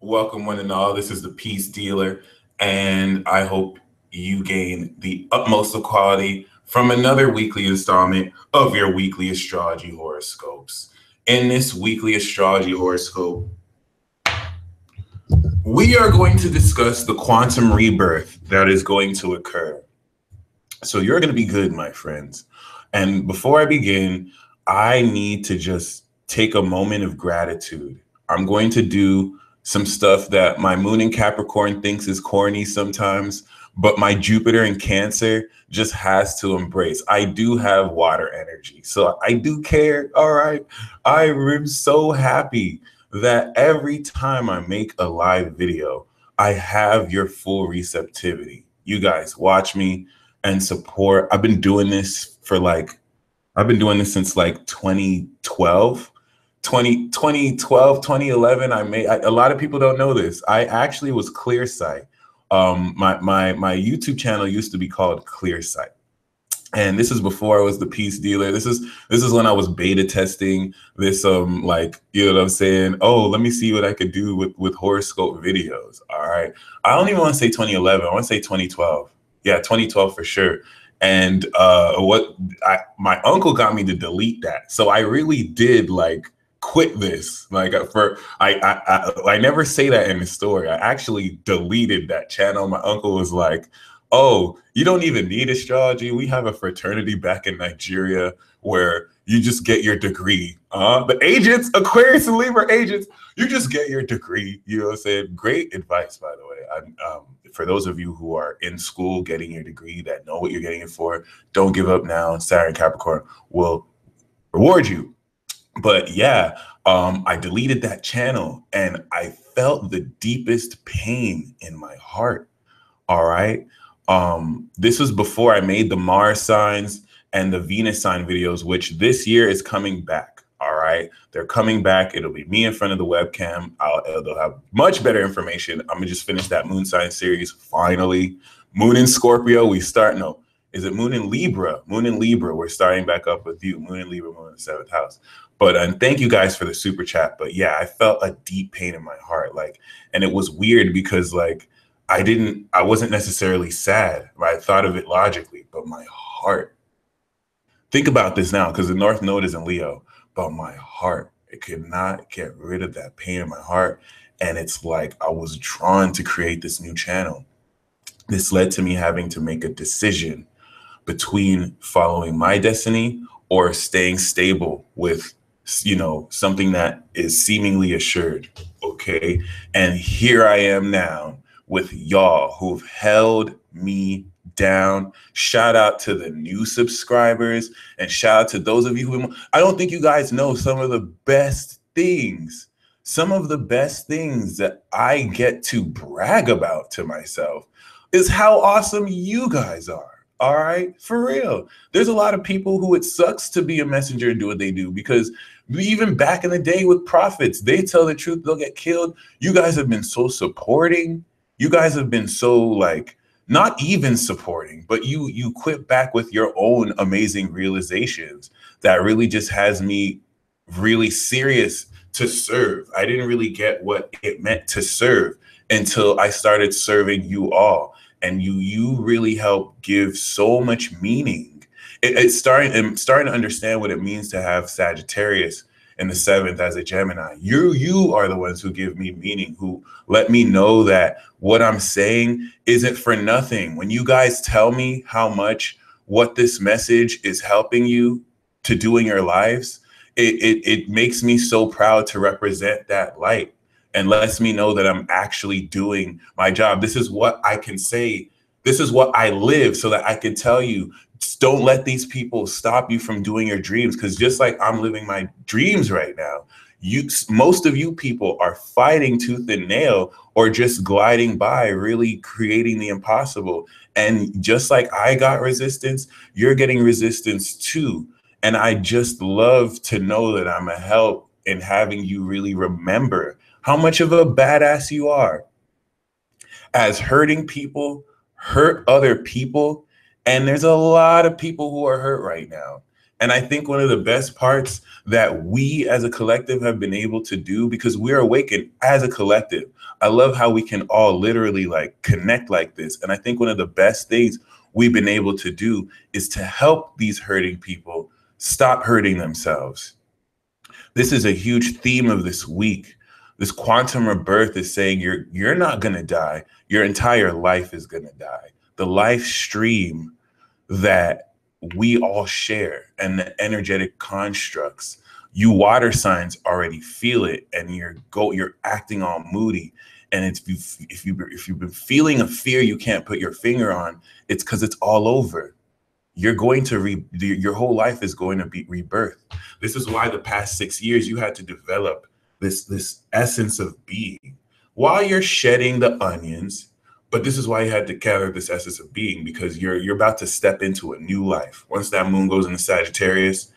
Welcome, one and all. This is the Peace Dealer, and I hope you gain the utmost of quality from another weekly installment of your weekly astrology horoscopes. In this weekly astrology horoscope, we are going to discuss the quantum rebirth that is going to occur. So, you're going to be good, my friends. And before I begin, I need to just take a moment of gratitude. I'm going to do some stuff that my moon in Capricorn thinks is corny sometimes, but my Jupiter in Cancer just has to embrace. I do have water energy, so I do care. All right. I am so happy that every time I make a live video, I have your full receptivity. You guys watch me and support. I've been doing this since like 2012. 2011. A lot of people don't know this. I actually was ClearSight. My YouTube channel used to be called ClearSight. And this is before I was the Peace Dealer. This is when I was beta testing this like, you know what I'm saying? Oh, let me see what I could do with horoscope videos. All right. I don't even want to say 2011. I want to say 2012. Yeah, 2012 for sure. And my uncle got me to delete that. So I really did like quit this. Like I never say that in the story. I actually deleted that channel. My uncle was like, "Oh, you don't even need astrology. We have a fraternity back in Nigeria where you just get your degree. The agents, Aquarius and Libra agents, you just get your degree." You know what I'm saying? Great advice, by the way. For those of you who are in school getting your degree that know what you're getting it for, don't give up now. Saturn Capricorn will reward you. But yeah, I deleted that channel and I felt the deepest pain in my heart. All right. This was before I made the Mars signs and the Venus sign videos, which this year is coming back. All right. They're coming back. It'll be me in front of the webcam. They'll have much better information. I'm going to just finish that moon sign series. Finally, moon in Scorpio. No, is it moon in Libra? Moon in Libra. We're starting back up with you. Moon in Libra, moon in the seventh house. But and thank you guys for the super chat. But yeah, I felt a deep pain in my heart. Like, and it was weird because like, I wasn't necessarily sad. Right? I thought of it logically, but my heart, think about this now, because the North Node is in Leo, but my heart, it could not get rid of that pain in my heart. And it's like, I was drawn to create this new channel. This led to me having to make a decision between following my destiny or staying stable with, you know, something that is seemingly assured. Okay. And here I am now with y'all who've held me down. Shout out to the new subscribers and shout out to those of you who, I don't think you guys know some of the best things that I get to brag about to myself is how awesome you guys are. All right, for real. There's a lot of people who it sucks to be a messenger and do what they do, because even back in the day with prophets, they tell the truth, they'll get killed. You guys have been so supporting. You guys have been so like, not even supporting, but you quit back with your own amazing realizations that really just has me really serious to serve. I didn't really get what it meant to serve until I started serving you all. And you really help give so much meaning. I'm starting to understand what it means to have Sagittarius in the seventh as a Gemini. You are the ones who give me meaning, who let me know that what I'm saying isn't for nothing. When you guys tell me how much what this message is helping you to do in your lives, it makes me so proud to represent that light, and lets me know that I'm actually doing my job. This is what I can say. This is what I live, so that I can tell you, don't let these people stop you from doing your dreams. Because just like I'm living my dreams right now, most of you people are fighting tooth and nail or just gliding by, really creating the impossible. And just like I got resistance, you're getting resistance too. And I just love to know that I'm a help in having you really remember how much of a badass you are. As hurting people hurt other people, and there's a lot of people who are hurt right now. And I think one of the best parts that we as a collective have been able to do, because we're awakened as a collective. I love how we can all literally like connect like this. And I think one of the best things we've been able to do is to help these hurting people stop hurting themselves. This is a huge theme of this week. This quantum rebirth is saying you're not going to die. Your entire life is going to die. The life stream that we all share and the energetic constructs. You water signs already feel it, and you're acting all moody. And if you've been feeling a fear you can't put your finger on, it's because it's all over. You're going to your whole life is going to be rebirth. This is why the past 6 years you had to develop this essence of being while you're shedding the onions. But this is why you had to gather this essence of being, because you're about to step into a new life once that moon goes into Sagittarius.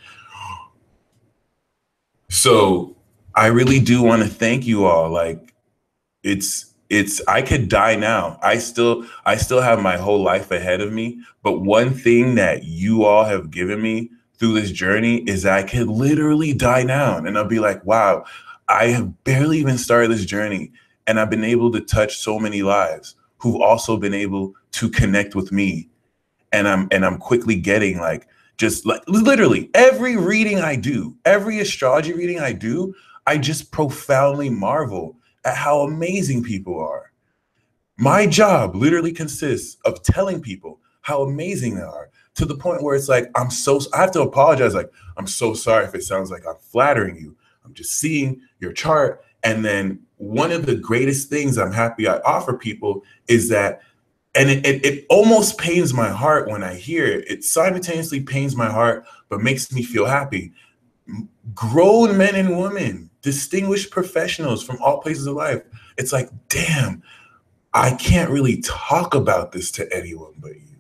So I really do want to thank you all. Like, I could die now. I still have my whole life ahead of me. But one thing that you all have given me through this journey is that I could literally die now. And I'll be like, wow, I have barely even started this journey. And I've been able to touch so many lives who've also been able to connect with me. And I'm quickly getting like, just like literally every reading I do, every astrology reading I do, I just profoundly marvel at how amazing people are. My job literally consists of telling people how amazing they are, to the point where it's like, I have to apologize. Like, I'm so sorry if it sounds like I'm flattering you. I'm just seeing your chart. And then one of the greatest things I'm happy I offer people is that, and it almost pains my heart when I hear it. It simultaneously pains my heart, but makes me feel happy. Grown men and women, distinguished professionals from all places of life. It's like, damn, I can't really talk about this to anyone but you.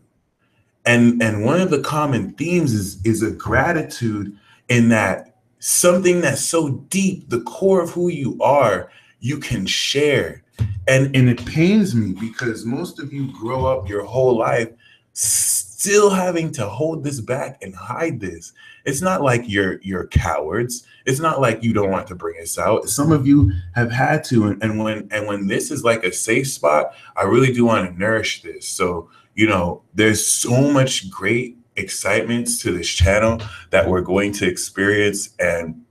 And one of the common themes is a gratitude, in that something that's so deep, the core of who you are, you can share. And it pains me because most of you grow up your whole life still having to hold this back and hide this. It's not like you're cowards. It's not like you don't want to bring this out. Some of you have had to, and when this is like a safe spot, I really do want to nourish this. So, you know, there's so much great excitement to this channel that we're going to experience. And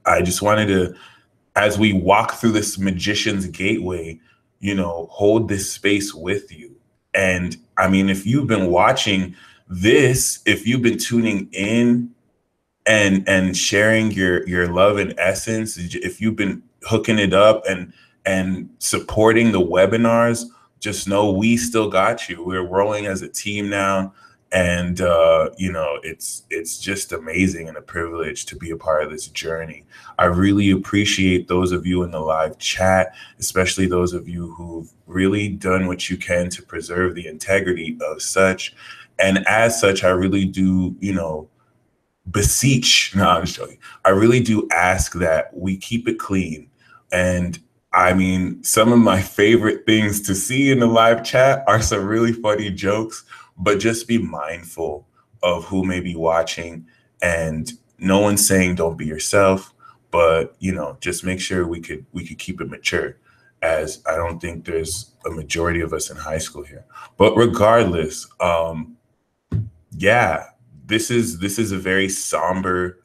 I just wanted to, as we walk through this magician's gateway, you know, hold this space with you. And I mean, if you've been watching this, if you've been tuning in and sharing your love and essence, if you've been hooking it up and supporting the webinars, just know we still got you. We're rolling as a team now. And, you know, it's just amazing and a privilege to be a part of this journey. I really appreciate those of you in the live chat, especially those of you who've really done what you can to preserve the integrity of such. And as such, I really do, you know, beseech, no, I'm just joking. I really do ask that we keep it clean. And I mean, some of my favorite things to see in the live chat are some really funny jokes, but just be mindful of who may be watching. And no one's saying don't be yourself, but you know, just make sure we could keep it mature, as I don't think there's a majority of us in high school here. But regardless, yeah, this is a very somber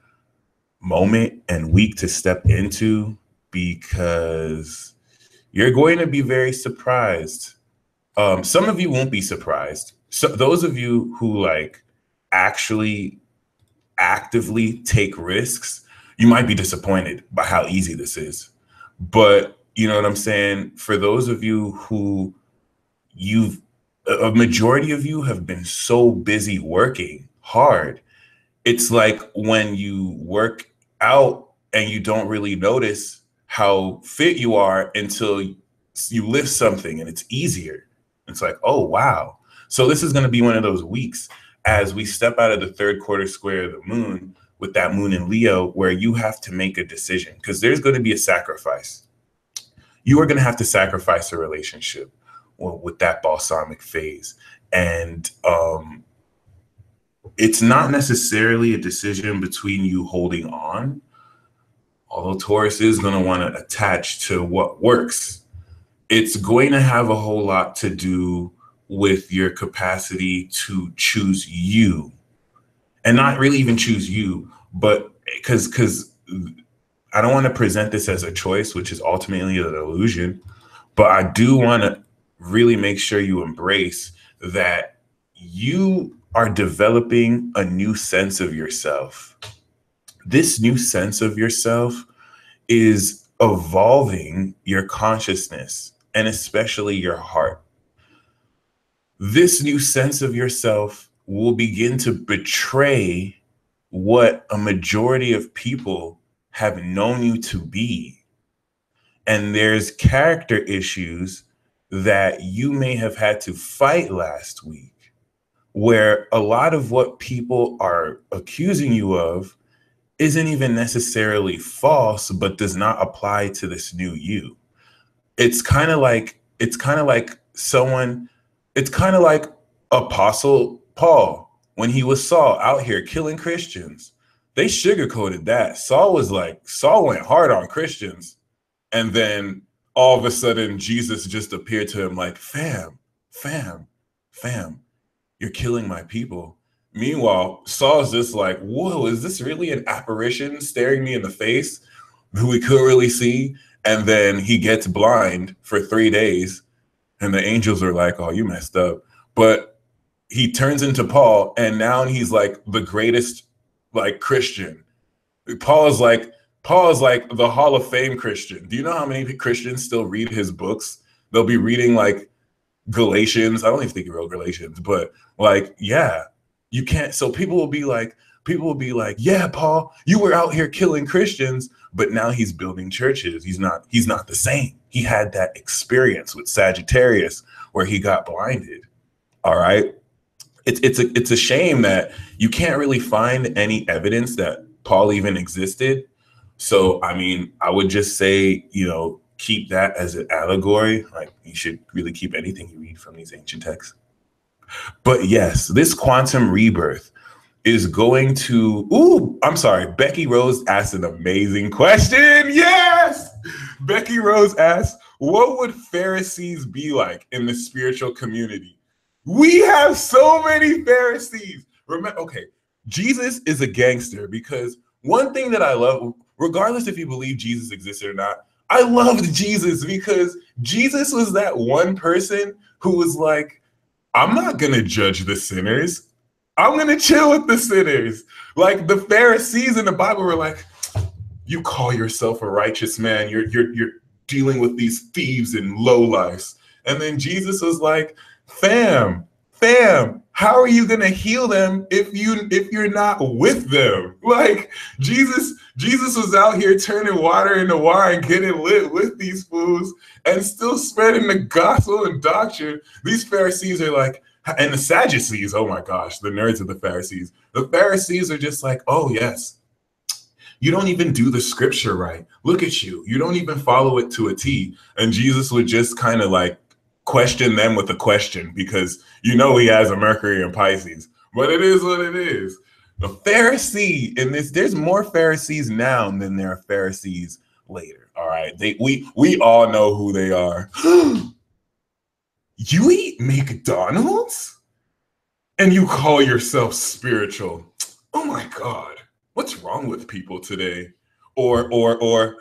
moment and week to step into, because you're going to be very surprised. Some of you won't be surprised. So those of you who like actually actively take risks, you might be disappointed by how easy this is. But you know what I'm saying? For those of you who a majority of you have been so busy working hard. It's like when you work out and you don't really notice how fit you are until you lift something and it's easier. It's like, oh, wow. So this is going to be one of those weeks as we step out of the third quarter square of the moon, with that moon in Leo, where you have to make a decision, because there's going to be a sacrifice. You are going to have to sacrifice a relationship with that balsamic phase. And it's not necessarily a decision between you holding on, although Taurus is going to want to attach to what works. It's going to have a whole lot to do with your capacity to choose you, and not really even choose you, but because I don't want to present this as a choice, which is ultimately an illusion, but I do want to really make sure you embrace that you are developing a new sense of yourself. This new sense of yourself is evolving your consciousness and especially your heart. This new sense of yourself will begin to betray what a majority of people have known you to be. And there's character issues that you may have had to fight last week, where a lot of what people are accusing you of isn't even necessarily false, but does not apply to this new you. It's kind of like someone, it's kind of like Apostle Paul when he was Saul out here killing Christians. They sugarcoated that. Saul went hard on Christians. And then all of a sudden, Jesus just appeared to him like, fam, you're killing my people. Meanwhile, Saul's just like, whoa, is this really an apparition staring me in the face who we couldn't really see? And then he gets blind for 3 days. And the angels are like, oh, you messed up. But he turns into Paul, and now he's like the greatest like Christian. Paul is like the Hall of Fame Christian. Do you know how many Christians still read his books? They'll be reading like Galatians. I don't even think he wrote Galatians, but like, yeah, you can't. So people will be like, yeah, Paul, you were out here killing Christians, but now he's building churches. He's not the same. He had that experience with Sagittarius where he got blinded. All right. It's a shame that you can't really find any evidence that Paul even existed. So, I mean, I would just say, keep that as an allegory. Like, you should really keep anything you read from these ancient texts. But yes, this quantum rebirth is going to, Becky Rose asked an amazing question. Yes! Becky Rose asked, what would Pharisees be like in the spiritual community? We have so many Pharisees. Remember, okay, Jesus is a gangster because one thing that I love, regardless if you believe Jesus existed or not, I loved Jesus because Jesus was that one person who was like, I'm not going to judge the sinners. I'm going to chill with the sinners. Like the Pharisees in the Bible were like, you call yourself a righteous man. You're dealing with these thieves and lowlifes. And then Jesus was like, fam, how are you gonna heal them if you're not with them? Like Jesus was out here turning water into wine, getting lit with these fools, and still spreading the gospel and doctrine. These Pharisees are like, and the Sadducees, oh my gosh, the nerds of the Pharisees. The Pharisees are just like, oh yes, you don't even do the scripture right. Look at you. You don't even follow it to a T. And Jesus would just kind of like question them with a question because he has a Mercury in Pisces. But it is what it is. The Pharisee in this, there's more Pharisees now than there are Pharisees later. All right. We all know who they are. You eat McDonald's? And you call yourself spiritual. Oh my God. What's wrong with people today? Or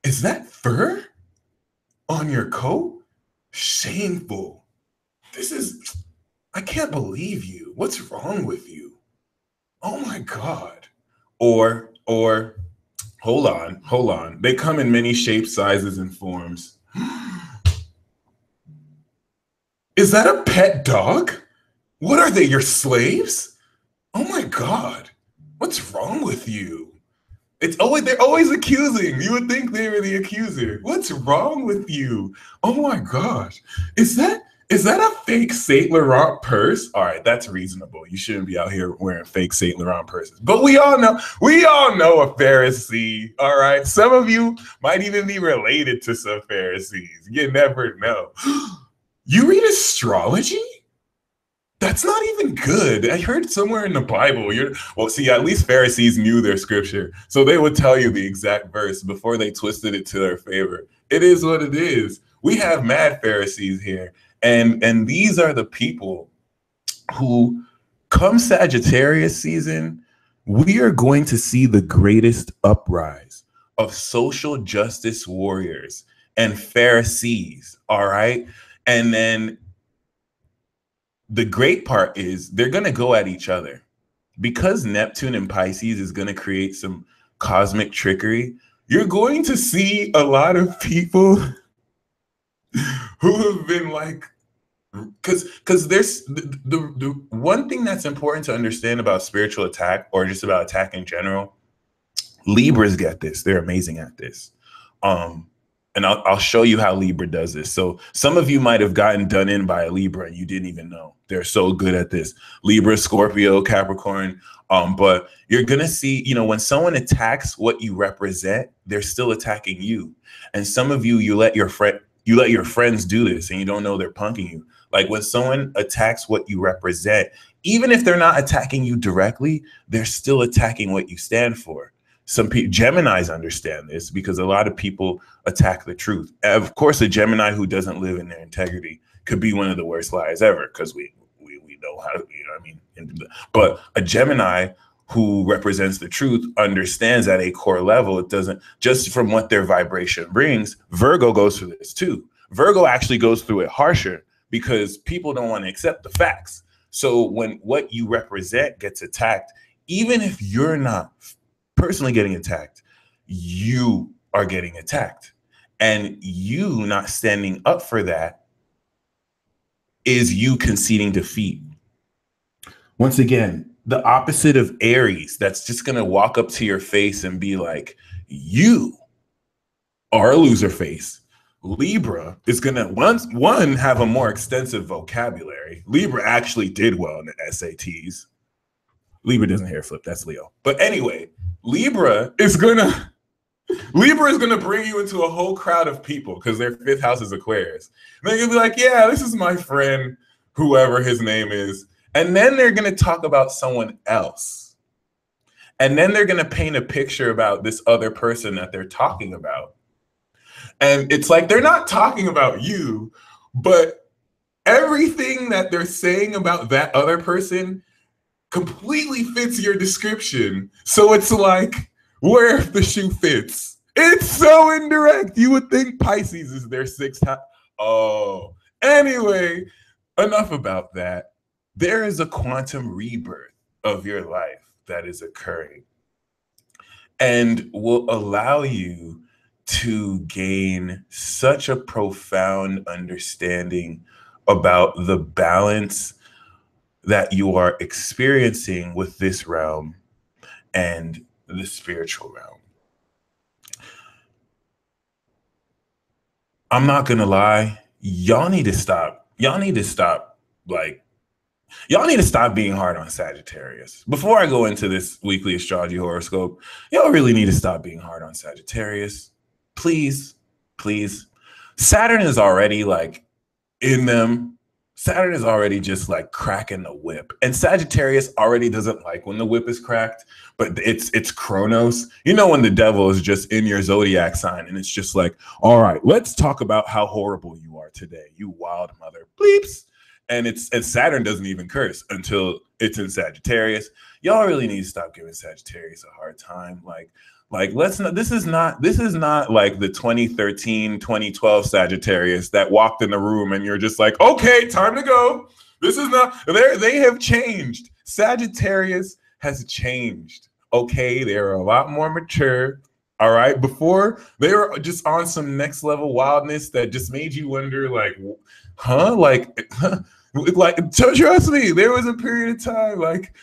is that fur on your coat? Shameful. I can't believe you. What's wrong with you? Oh my God. Or hold on. They come in many shapes, sizes, and forms. Is that a pet dog? What are they, your slaves? Oh my God. What's wrong with you? They're always accusing. You would think they were the accuser. What's wrong with you? Oh my gosh. Is that a fake Saint Laurent purse? All right, that's reasonable. You shouldn't be out here wearing fake Saint Laurent purses. But we all know a Pharisee. All right. Some of you might even be related to some Pharisees. You never know. You read astrology? That's not even good. I heard somewhere in the Bible. Well, see, at least Pharisees knew their scripture, so they would tell you the exact verse before they twisted it to their favor. It is what it is. We have mad Pharisees here, and these are the people who, come Sagittarius season, we are going to see the greatest uprise of social justice warriors and Pharisees. All right, and then the great part is they're going to go at each other because Neptune and Pisces is going to create some cosmic trickery. You're going to see a lot of people who have been like, because there's the one thing that's important to understand about spiritual attack, or just about attack in general. Libras get this. They're amazing at this. And I'll show you how Libra does this. So some of you might have gotten done in by a Libra and you didn't even know. They're so good at this. Libra, Scorpio, Capricorn. But you're going to see, when someone attacks what you represent, they're still attacking you. And some of you, you let your friends do this and you don't know they're punking you. Like when someone attacks what you represent, even if they're not attacking you directly, they're still attacking what you stand for. Some people, Geminis, understand this because a lot of people attack the truth. Of course, a Gemini who doesn't live in their integrity could be one of the worst liars ever, because we know how, what I mean? But a Gemini who represents the truth understands at a core level, it doesn't, just from what their vibration brings. Virgo goes through this too. Virgo actually goes through it harsher because people don't want to accept the facts. So when what you represent gets attacked, even if you're not personally getting attacked, you are getting attacked. And you not standing up for that is you conceding defeat. Once again, the opposite of Aries, that's just going to walk up to your face and be like, you are a loser face. Libra is going to, one, have a more extensive vocabulary. Libra actually did well in the SATs. Libra doesn't hair flip, that's Leo. But anyway, Libra is gonna bring you into a whole crowd of people because their fifth house is Aquarius. And they're gonna be like, yeah, this is my friend, whoever his name is. And then they're gonna talk about someone else. And then they're gonna paint a picture about this other person that they're talking about. And it's like they're not talking about you, but everything that they're saying about that other person completely fits your description. So it's like, where if the shoe fits? It's so indirect. You would think Pisces is their sixth house. Oh, anyway, enough about that. There is a quantum rebirth of your life that is occurring and will allow you to gain such a profound understanding about the balance that you are experiencing with this realm and the spiritual realm. I'm not gonna lie, y'all need to stop being hard on Sagittarius. Before I go into this weekly astrology horoscope, y'all really need to stop being hard on Sagittarius. Please, please. Saturn is already like in them. Saturn is already just like cracking the whip. And Sagittarius already doesn't like when the whip is cracked, but it's Chronos. You know, when the devil is just in your zodiac sign and it's just like, all right, let's talk about how horrible you are today, you wild mother bleeps. And Saturn doesn't even curse until it's in Sagittarius. Y'all really need to stop giving Sagittarius a hard time. Like, let's not, this is not like the 2013, 2012 Sagittarius that walked in the room and you're just like, okay, time to go. This is not, they have changed. Sagittarius has changed. Okay, they're a lot more mature. All right. Before, they were just on some next level wildness that just made you wonder, like, huh? Like, trust me, there was a period of time, like,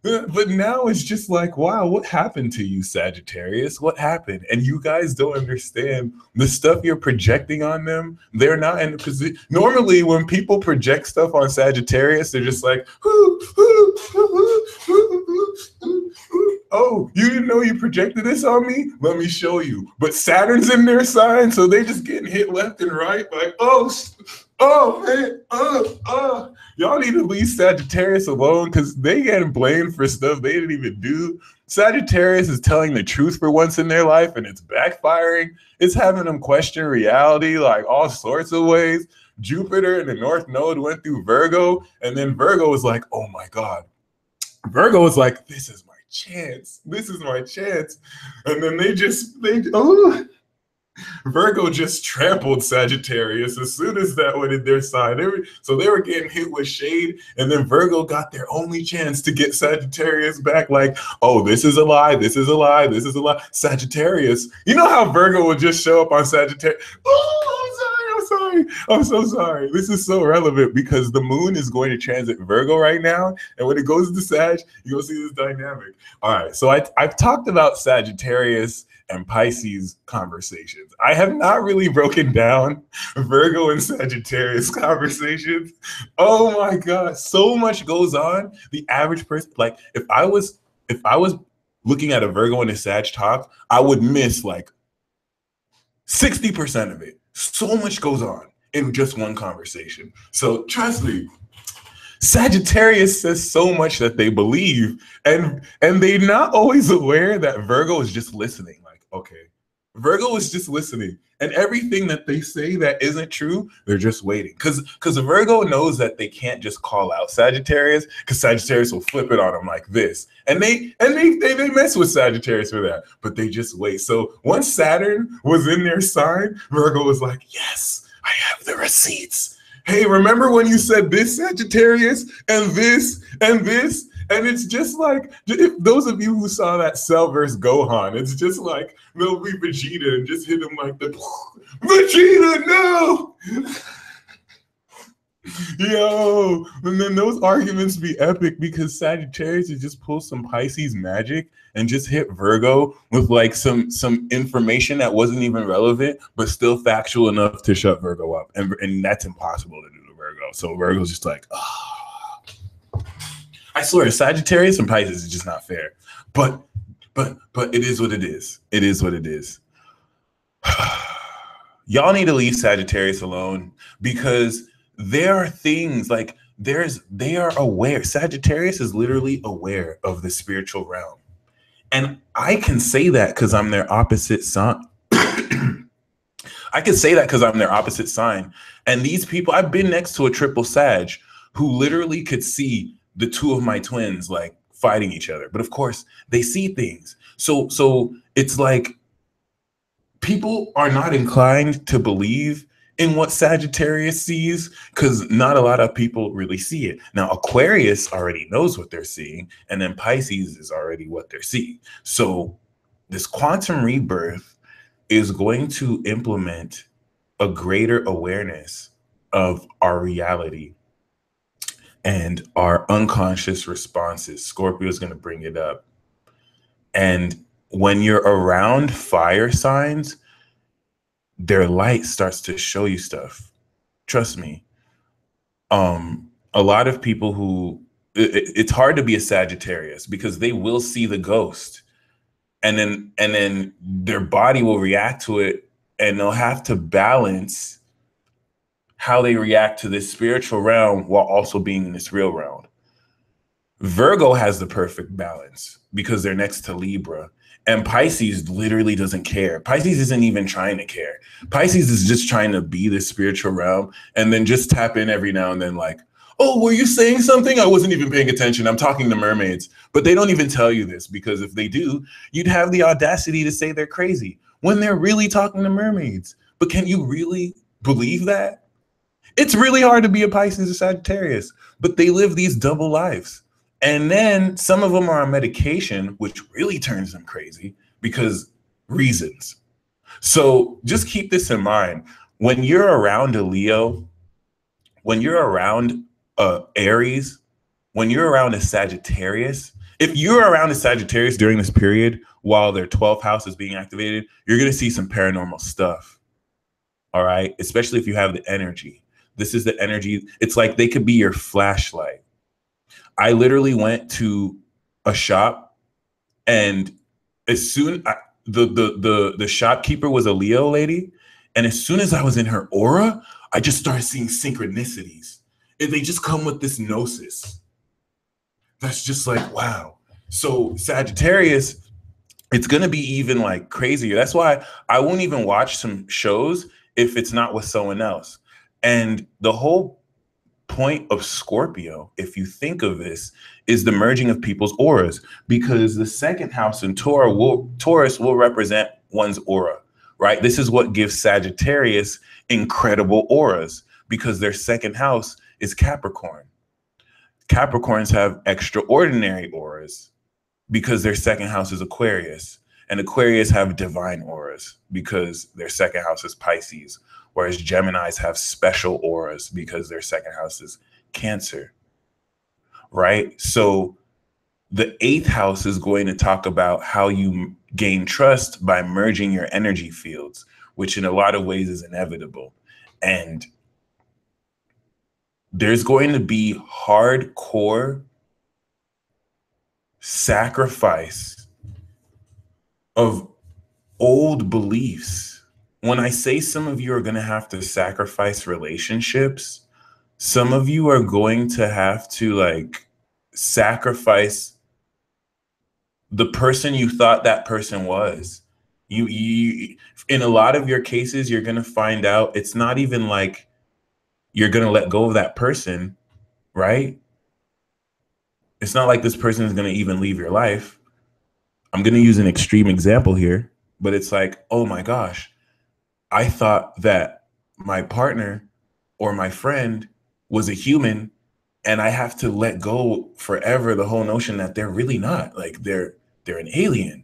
but now it's just like, wow, what happened to you, Sagittarius? What happened? And you guys don't understand the stuff you're projecting on them. They're not in a position. Normally, when people project stuff on Sagittarius, they're just like, oh, you didn't know you projected this on me? Let me show you. But Saturn's in their sign, so they're just getting hit left and right. Like, oh, Oh man, y'all need to leave Sagittarius alone because they getting blamed for stuff they didn't even do. Sagittarius is telling the truth for once in their life, and it's backfiring. It's having them question reality like all sorts of ways. Jupiter in the North Node went through Virgo, and then Virgo was like, "Oh my God." Virgo was like, "This is my chance. This is my chance," and then Virgo just trampled Sagittarius as soon as that went in their side. They were getting hit with shade, and then Virgo got their only chance to get Sagittarius back. Like, oh, this is a lie, this is a lie, this is a lie. Sagittarius, you know how Virgo would just show up on Sagittarius? Oh, I'm sorry, I'm so sorry. This is so relevant because the moon is going to transit Virgo right now, and when it goes to Sag, you'll see this dynamic. All right, so I've talked about Sagittarius and Pisces conversations. I have not really broken down Virgo and Sagittarius conversations. Oh my God, so much goes on. The average person, like if I was looking at a Virgo and a Sag talk, I would miss like 60% of it. So much goes on in just one conversation. So trust me, Sagittarius says so much that they believe, and they're not always aware that Virgo is just listening. Like, okay, Virgo is just listening, and everything that they say that isn't true, they're just waiting. Because Virgo knows that they can't just call out Sagittarius, because Sagittarius will flip it on them like this, and they mess with Sagittarius for that, but they just wait. So once Saturn was in their sign, Virgo was like, yes, I have the receipts. Hey, remember when you said this, Sagittarius, and this, and this? And it's just like, if those of you who saw that Cell vs. Gohan, it's just like, they'll be Vegeta and just hit him like the, Vegeta, no! Yo, and then those arguments be epic because Sagittarius would just pull some Pisces magic and just hit Virgo with like some information that wasn't even relevant, but still factual enough to shut Virgo up. And that's impossible to do to Virgo. So Virgo's just like, oh. I swear, Sagittarius and Pisces is just not fair. But it is what it is. It is what it is. Y'all need to leave Sagittarius alone because there are things like they are aware. Sagittarius is literally aware of the spiritual realm. And I can say that because I'm their opposite sign. I can say that because I'm their opposite sign. And these people, I've been next to a triple Sag who literally could see the two of my twins like fighting each other. But of course, they see things. So it's like people are not inclined to believe in what Sagittarius sees because not a lot of people really see it. Now, Aquarius already knows what they're seeing, and then Pisces is already what they're seeing. So this quantum rebirth is going to implement a greater awareness of our reality and our unconscious responses. Scorpio is going to bring it up. And when you're around fire signs, their light starts to show you stuff. Trust me. A lot of people who it's hard to be a Sagittarius because they will see the ghost and then their body will react to it and they'll have to balance how they react to this spiritual realm while also being in this real realm. Virgo has the perfect balance because they're next to Libra. And Pisces literally doesn't care. Pisces isn't even trying to care. Pisces is just trying to be the spiritual realm and then just tap in every now and then like, oh, were you saying something? I wasn't even paying attention. I'm talking to mermaids. But they don't even tell you this because if they do, you'd have the audacity to say they're crazy when they're really talking to mermaids. But can you really believe that? It's really hard to be a Pisces or Sagittarius, but they live these double lives. And then some of them are on medication, which really turns them crazy because reasons. So just keep this in mind. When you're around a Leo, when you're around Aries, when you're around a Sagittarius, if you're around a Sagittarius during this period while their 12th house is being activated, you're going to see some paranormal stuff. All right. Especially if you have the energy. This is the energy. It's like they could be your flashlight. I literally went to a shop and as soon the shopkeeper was a Leo lady. And as soon as I was in her aura, I just started seeing synchronicities. And they just come with this gnosis. That's just like, wow. So Sagittarius, it's going to be even like crazier. That's why I won't even watch some shows if it's not with someone else. And the whole point of Scorpio, if you think of this, is the merging of people's auras, because the second house in Taurus will represent one's aura, right? This is what gives Sagittarius incredible auras, because their second house is Capricorn. Capricorns have extraordinary auras because their second house is Aquarius, and Aquarius have divine auras because their second house is Pisces, whereas Geminis have special auras because their second house is Cancer, right? So the eighth house is going to talk about how you gain trust by merging your energy fields, which in a lot of ways is inevitable. And there's going to be hardcore sacrifice of old beliefs. When I say some of you are going to have to sacrifice relationships, some of you are going to have to like sacrifice the person you thought that person was. You in a lot of your cases, you're going to find out it's not even like you're going to let go of that person, right? It's not like this person is going to even leave your life. I'm going to use an extreme example here, but it's like, oh my gosh, I thought that my partner or my friend was a human, and I have to let go forever the whole notion that they're really not. Like they're an alien.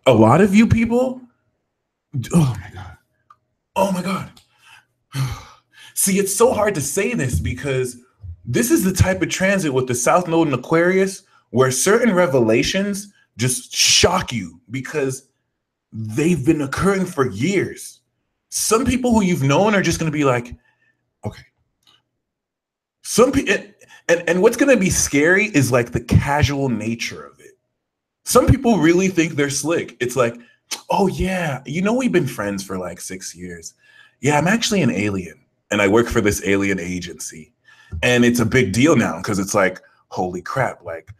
A lot of you people, oh my God. Oh my God. See, it's so hard to say this because this is the type of transit with the South Node in Aquarius where certain revelations just shock you because they've been occurring for years. Some people who you've known are just going to be like, okay. Some people, and what's going to be scary is like the casual nature of it. Some people really think they're slick. It's like, oh yeah, we've been friends for like 6 years. Yeah, I'm actually an alien and I work for this alien agency. And it's a big deal now because it's like, holy crap, like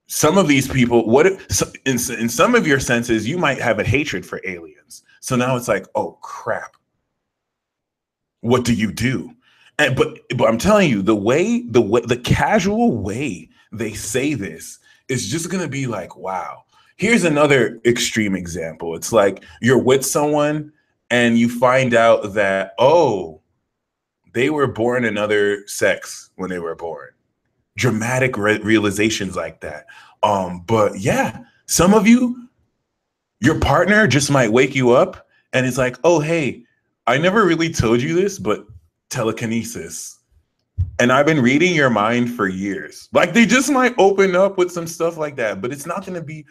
some of these people, in some of your senses, you might have a hatred for aliens. So now it's like, oh crap, what do you do? And but I'm telling you, the casual way they say this is just gonna be like, wow. Here's another extreme example. It's like you're with someone and you find out that, oh, they were born another sex when they were born. Dramatic realizations like that. But yeah, some of you, your partner just might wake you up and it's like, oh, hey, I never really told you this, but telekinesis. And I've been reading your mind for years. Like they just might open up with some stuff like that, but it's not going to be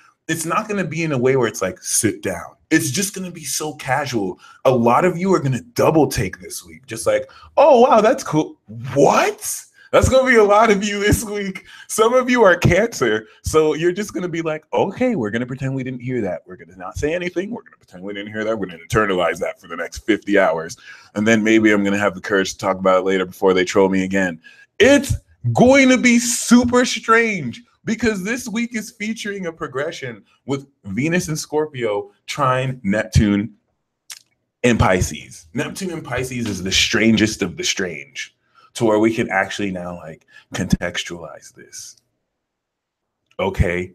in a way where it's like, sit down. It's just going to be so casual. A lot of you are going to double take this week. Just like, oh, wow, that's cool. What? That's going to be a lot of you this week. Some of you are Cancer. So you're just going to be like, okay, we're going to pretend we didn't hear that. We're going to not say anything. We're going to pretend we didn't hear that. We're going to internalize that for the next 50 hours. And then maybe I'm going to have the courage to talk about it later before they troll me again. It's going to be super strange because this week is featuring a progression with Venus and Scorpio trine Neptune in Pisces. Neptune in Pisces is the strangest of the strange, to where we can actually now like contextualize this. Okay.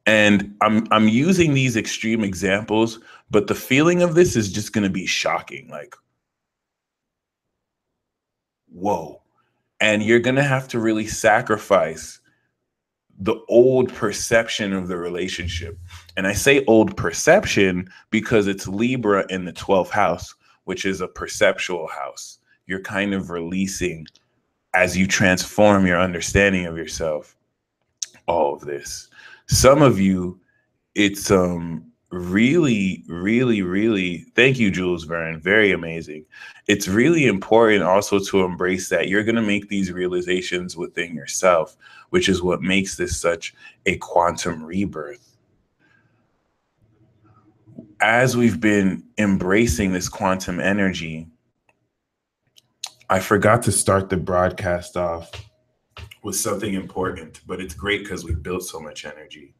And I'm using these extreme examples, but the feeling of this is just going to be shocking. Like, whoa. And you're going to have to really sacrifice the old perception of the relationship. And I say old perception because it's Libra in the 12th house, which is a perceptual house. You're kind of releasing, as you transform your understanding of yourself, all of this. Some of you, it's really, really, really, thank you, Jules Verne, very amazing. It's really important also to embrace that you're going to make these realizations within yourself, which is what makes this such a quantum rebirth. As we've been embracing this quantum energy, I forgot to start the broadcast off with something important, but it's great because we built so much energy.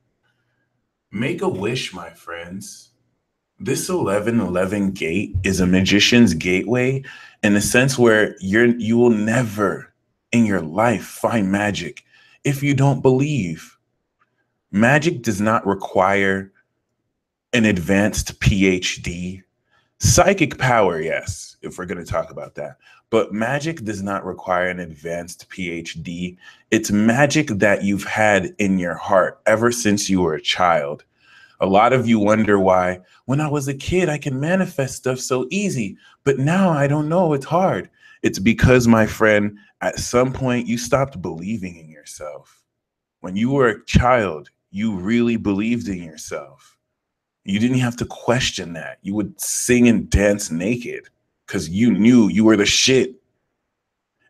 Make a wish, my friends. This 1111 gate is a magician's gateway in the sense where you will never in your life find magic if you don't believe. Magic does not require an advanced PhD. Psychic power, yes, if we're going to talk about that. But magic does not require an advanced PhD. It's magic that you've had in your heart ever since you were a child. A lot of you wonder why, when I was a kid, I can manifest stuff so easy, but now I don't know, it's hard. It's because, my friend, at some point you stopped believing in yourself. When you were a child, you really believed in yourself. You didn't have to question that. You would sing and dance naked because you knew you were the shit.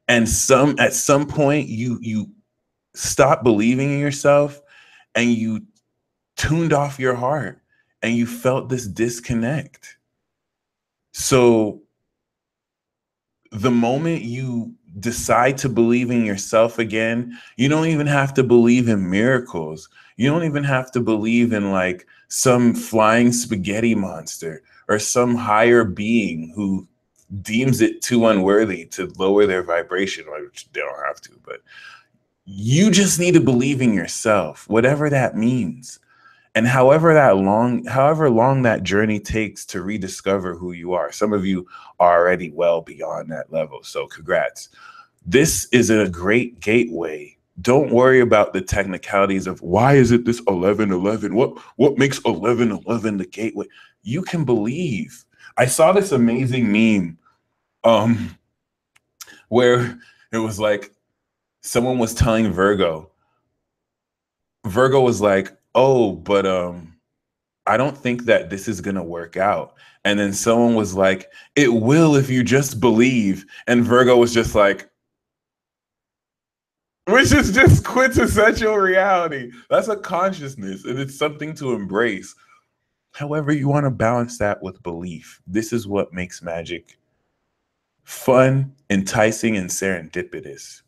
And at some point you stopped believing in yourself and you tuned off your heart and you felt this disconnect. So the moment you decide to believe in yourself again, you don't even have to believe in miracles. You don't even have to believe in like some flying spaghetti monster or some higher being who deems it too unworthy to lower their vibration, which they don't have to, but you just need to believe in yourself, whatever that means. And however long that journey takes to rediscover who you are. Some of you are already well beyond that level. So congrats. This is a great gateway. Don't worry about the technicalities of why is it this 1111? What makes 1111 the gateway? You can believe. I saw this amazing meme where it was like someone was telling Virgo was like, oh, but I don't think that this is going to work out. And then someone was like, it will if you just believe. And Virgo was just like, which is just quintessential reality. That's a consciousness and it's something to embrace. However, you want to balance that with belief. This is what makes magic fun, enticing, and serendipitous.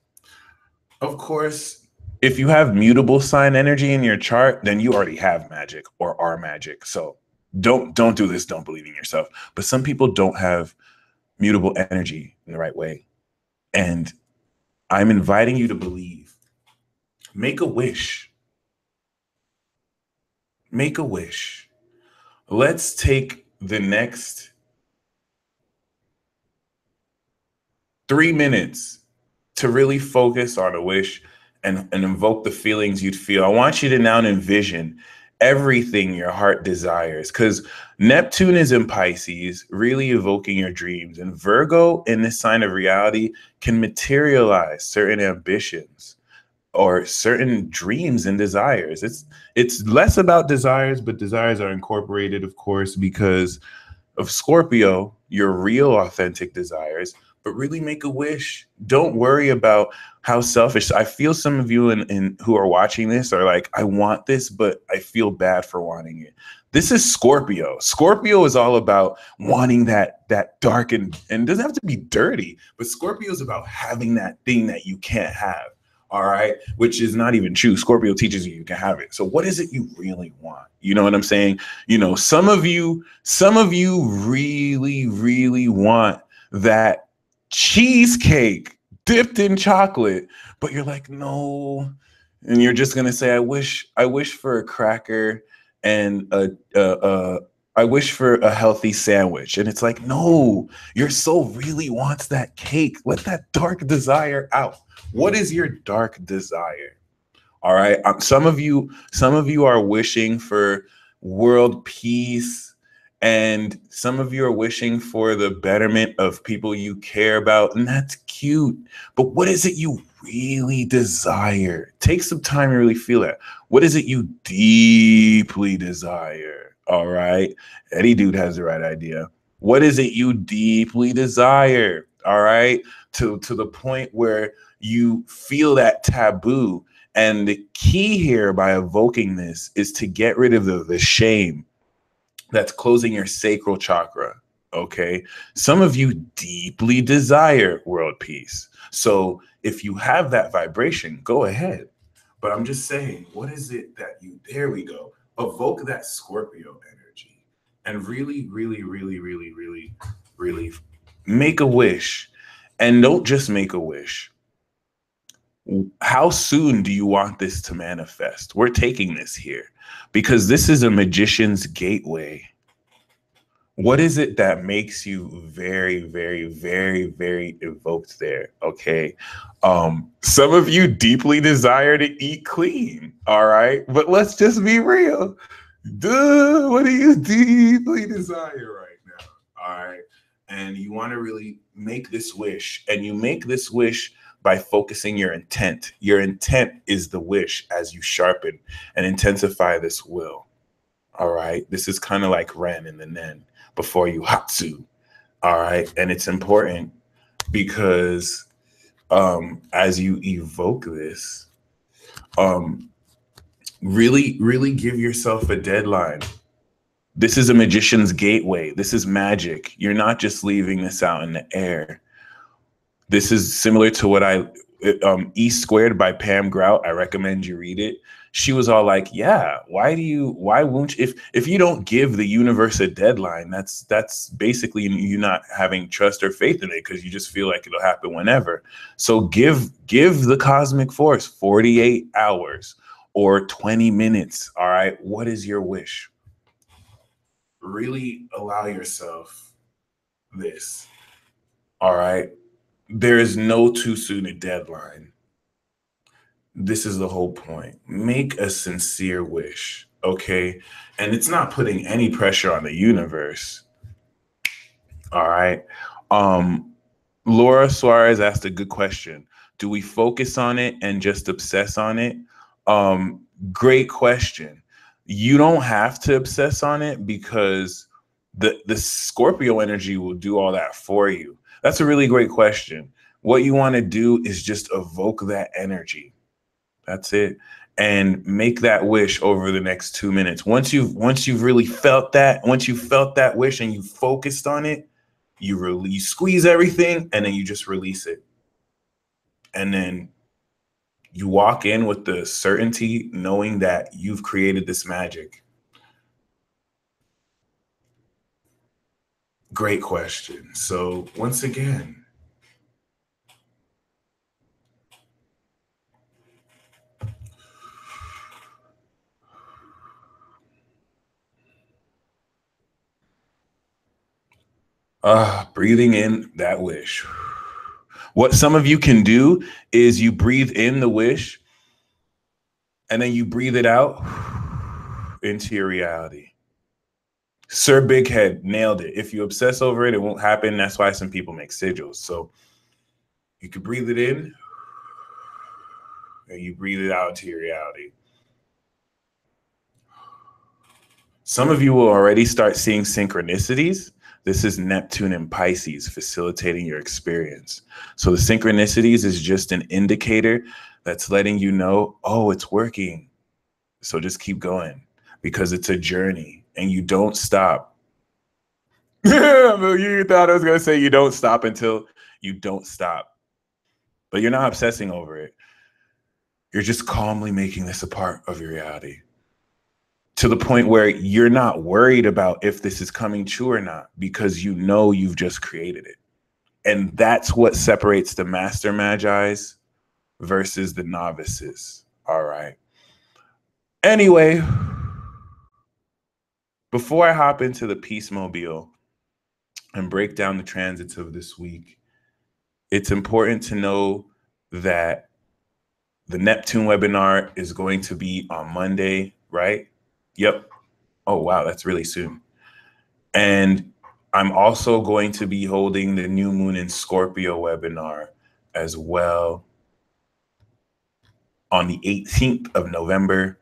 Of course, if you have mutable sign energy in your chart, then you already have magic or are magic. So don't do this. Don't believe in yourself. But some people don't have mutable energy in the right way. And I'm inviting you to believe. Make a wish. Make a wish. Let's take the next 3 minutes to really focus on a wish and invoke the feelings you'd feel. I want you to now envision everything your heart desires, because Neptune is in Pisces, really evoking your dreams. And Virgo, in this sign of reality, can materialize certain ambitions or certain dreams and desires. It's less about desires, but desires are incorporated, of course, because of Scorpio, your real authentic desires. But really make a wish. Don't worry about how selfish. I feel some of you in who are watching this are like, I want this, but I feel bad for wanting it. This is Scorpio. Scorpio is all about wanting that dark and it doesn't have to be dirty, but Scorpio is about having that thing that you can't have. All right, which is not even true. Scorpio teaches you can have it. So what is it you really want? You know what I'm saying? You know, some of you really, really want that cheesecake dipped in chocolate, but you're like, no. And you're just gonna say, I wish for a cracker and I wish for a healthy sandwich. And it's like, no, your soul really wants that cake. Let that dark desire out. What is your dark desire? All right. Some of you are wishing for world peace, and some of you are wishing for the betterment of people you care about, and that's cute. But what is it you really desire? Take some time to really feel that. What is it you deeply desire? All right. Eddie Dude has the right idea. What is it you deeply desire? All right. To the point where you feel that taboo. And the key here by evoking this is to get rid of the shame that's closing your sacral chakra. Okay. Some of you deeply desire world peace. So if you have that vibration, go ahead. But I'm just saying, what is it that there we go. Evoke that Scorpio energy and really, really, really, really, really, really make a wish. And don't just make a wish. How soon do you want this to manifest? We're taking this here because this is a magician's gateway. What is it that makes you very, very, very, very evoked there? Okay. Some of you deeply desire to eat clean. All right. But let's just be real. Duh, what do you deeply desire right now? All right. And you want to really make this wish. And you make this wish by focusing your intent. Your intent is the wish as you sharpen and intensify this will. All right. This is kind of like Ren and the Nen before you Hatsu. All right. And it's important because as you evoke this, really, really give yourself a deadline. This is a magician's gateway. This is magic. You're not just leaving this out in the air. This is similar to what E Squared by Pam Grout. I recommend you read it. She was all like, yeah, why won't you, if you don't give the universe a deadline, that's basically you not having trust or faith in it because you just feel like it'll happen whenever. So give the cosmic force 48 hours or 20 minutes. All right. What is your wish? Really allow yourself this. All right. There is no too soon a deadline. This is the whole point. Make a sincere wish, okay? And it's not putting any pressure on the universe. All right. Laura Suarez asked a good question. Do we focus on it and just obsess on it? Great question. You don't have to obsess on it because the Scorpio energy will do all that for you. That's a really great question. What you want to do is just evoke that energy. That's it. And make that wish over the next 2 minutes. Once you've really felt that, once you felt that wish and you focused on it, you squeeze everything and then you just release it. And then you walk in with the certainty knowing that you've created this magic. Great question. So once again, breathing in that wish. What some of you can do is you breathe in the wish and then you breathe it out into your reality. Sir Big Head nailed it. If you obsess over it, it won't happen. That's why some people make sigils. So you can breathe it in and you breathe it out into your reality. Some of you will already start seeing synchronicities. This is Neptune and Pisces facilitating your experience. So the synchronicities is just an indicator that's letting you know, oh, it's working. So just keep going because it's a journey and you don't stop. You thought I was going to say you don't stop until you don't stop. But you're not obsessing over it. You're just calmly making this a part of your reality. To the point where you're not worried about if this is coming true or not, because you know you've just created it. And that's what separates the master magis versus the novices. All right. Anyway, before I hop into the Peace Mobile and break down the transits of this week, it's important to know that the Neptune webinar is going to be on Monday, right? Yep. Oh, wow. That's really soon. And I'm also going to be holding the New Moon in Scorpio webinar as well on the 18th of November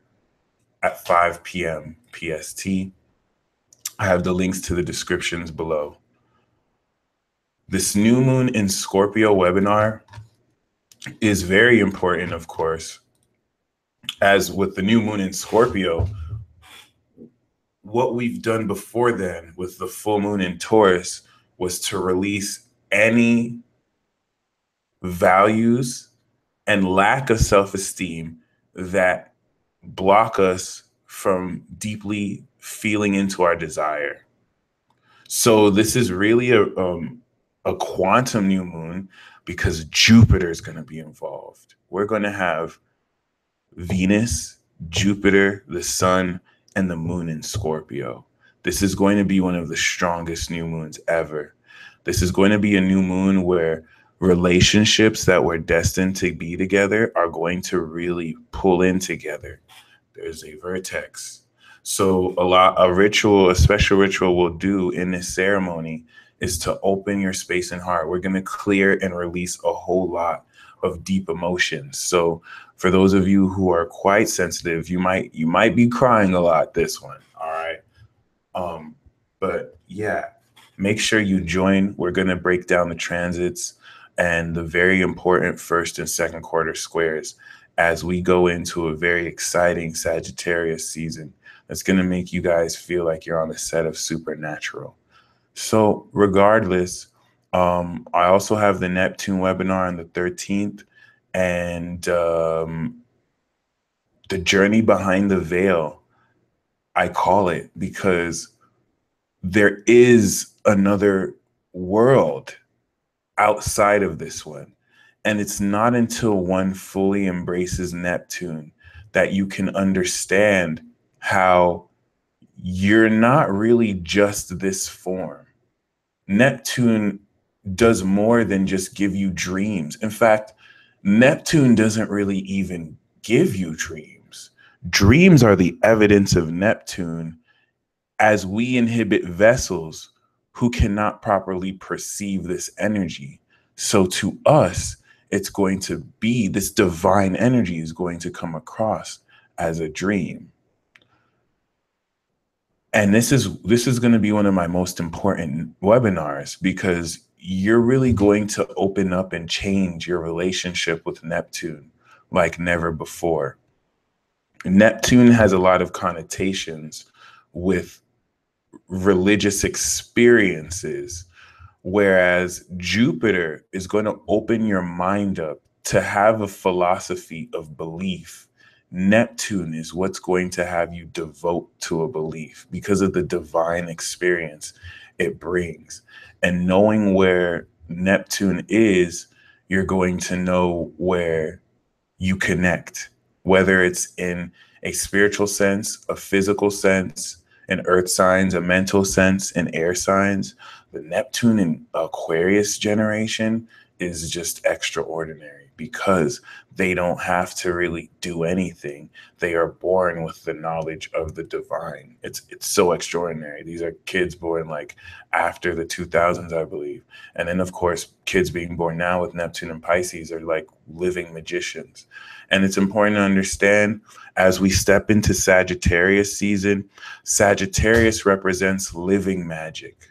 at 5 p.m. PST. I have the links to the descriptions below. This New Moon in Scorpio webinar is very important, of course, as with the New Moon in Scorpio, what we've done before then with the full moon in Taurus was to release any values and lack of self-esteem that block us from deeply feeling into our desire. So this is really a quantum new moon because Jupiter is going to be involved. We're going to have Venus, Jupiter, the sun, and the moon in Scorpio. This is going to be one of the strongest new moons ever. This is going to be a new moon where relationships that were destined to be together are going to really pull in together. There's a vertex. So a special ritual we'll do in this ceremony is to open your space and heart. We're going to clear and release a whole lot of deep emotions. So for those of you who are quite sensitive, you might be crying a lot this one. All right. But yeah, make sure you join. We're going to break down the transits and the very important first and second quarter squares as we go into a very exciting Sagittarius season that's going to make you guys feel like you're on the set of Supernatural. So regardless, I also have the Neptune webinar on the 13th, and the journey behind the veil, I call it, because there is another world outside of this one. And it's not until one fully embraces Neptune that you can understand how you're not really just this form. Neptune does more than just give you dreams. In fact, Neptune doesn't really even give you dreams. Dreams are the evidence of Neptune as we inhibit vessels who cannot properly perceive this energy. So to us, it's going to be this divine energy is going to come across as a dream. And this is going to be one of my most important webinars because you're really going to open up and change your relationship with Neptune like never before. Neptune has a lot of connotations with religious experiences, whereas Jupiter is going to open your mind up to have a philosophy of belief. Neptune is what's going to have you devote to a belief because of the divine experience it brings. And knowing where Neptune is, you're going to know where you connect, whether it's in a spiritual sense, a physical sense, an earth signs, a mental sense, and air signs. The Neptune and Aquarius generation is just extraordinary because they don't have to really do anything. They are born with the knowledge of the divine. It's so extraordinary. These are kids born like after the 2000s, I believe. And then, of course, kids being born now with Neptune and Pisces are like living magicians. And it's important to understand as we step into Sagittarius season, Sagittarius represents living magic.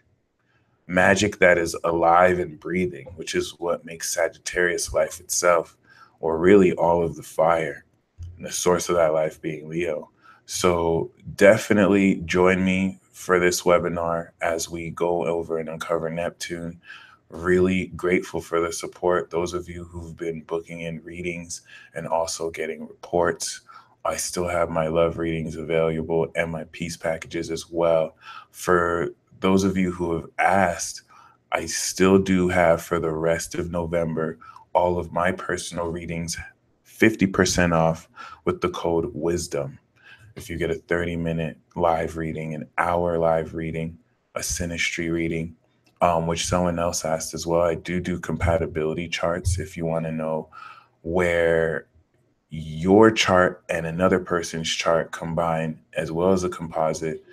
Magic that is alive and breathing, which is what makes Sagittarius life itself, or really all of the fire, and the source of that life being Leo. So definitely join me for this webinar as we go over and uncover Neptune. Really grateful for the support. Those of you who've been booking in readings and also getting reports. I still have my love readings available and my peace packages as well. For those of you who have asked, I still do have for the rest of November all of my personal readings 50% off with the code WISDOM. If you get a 30-minute live reading, an hour live reading, a synastry reading, which someone else asked as well. I do compatibility charts if you want to know where your chart and another person's chart combine, as well as a composite.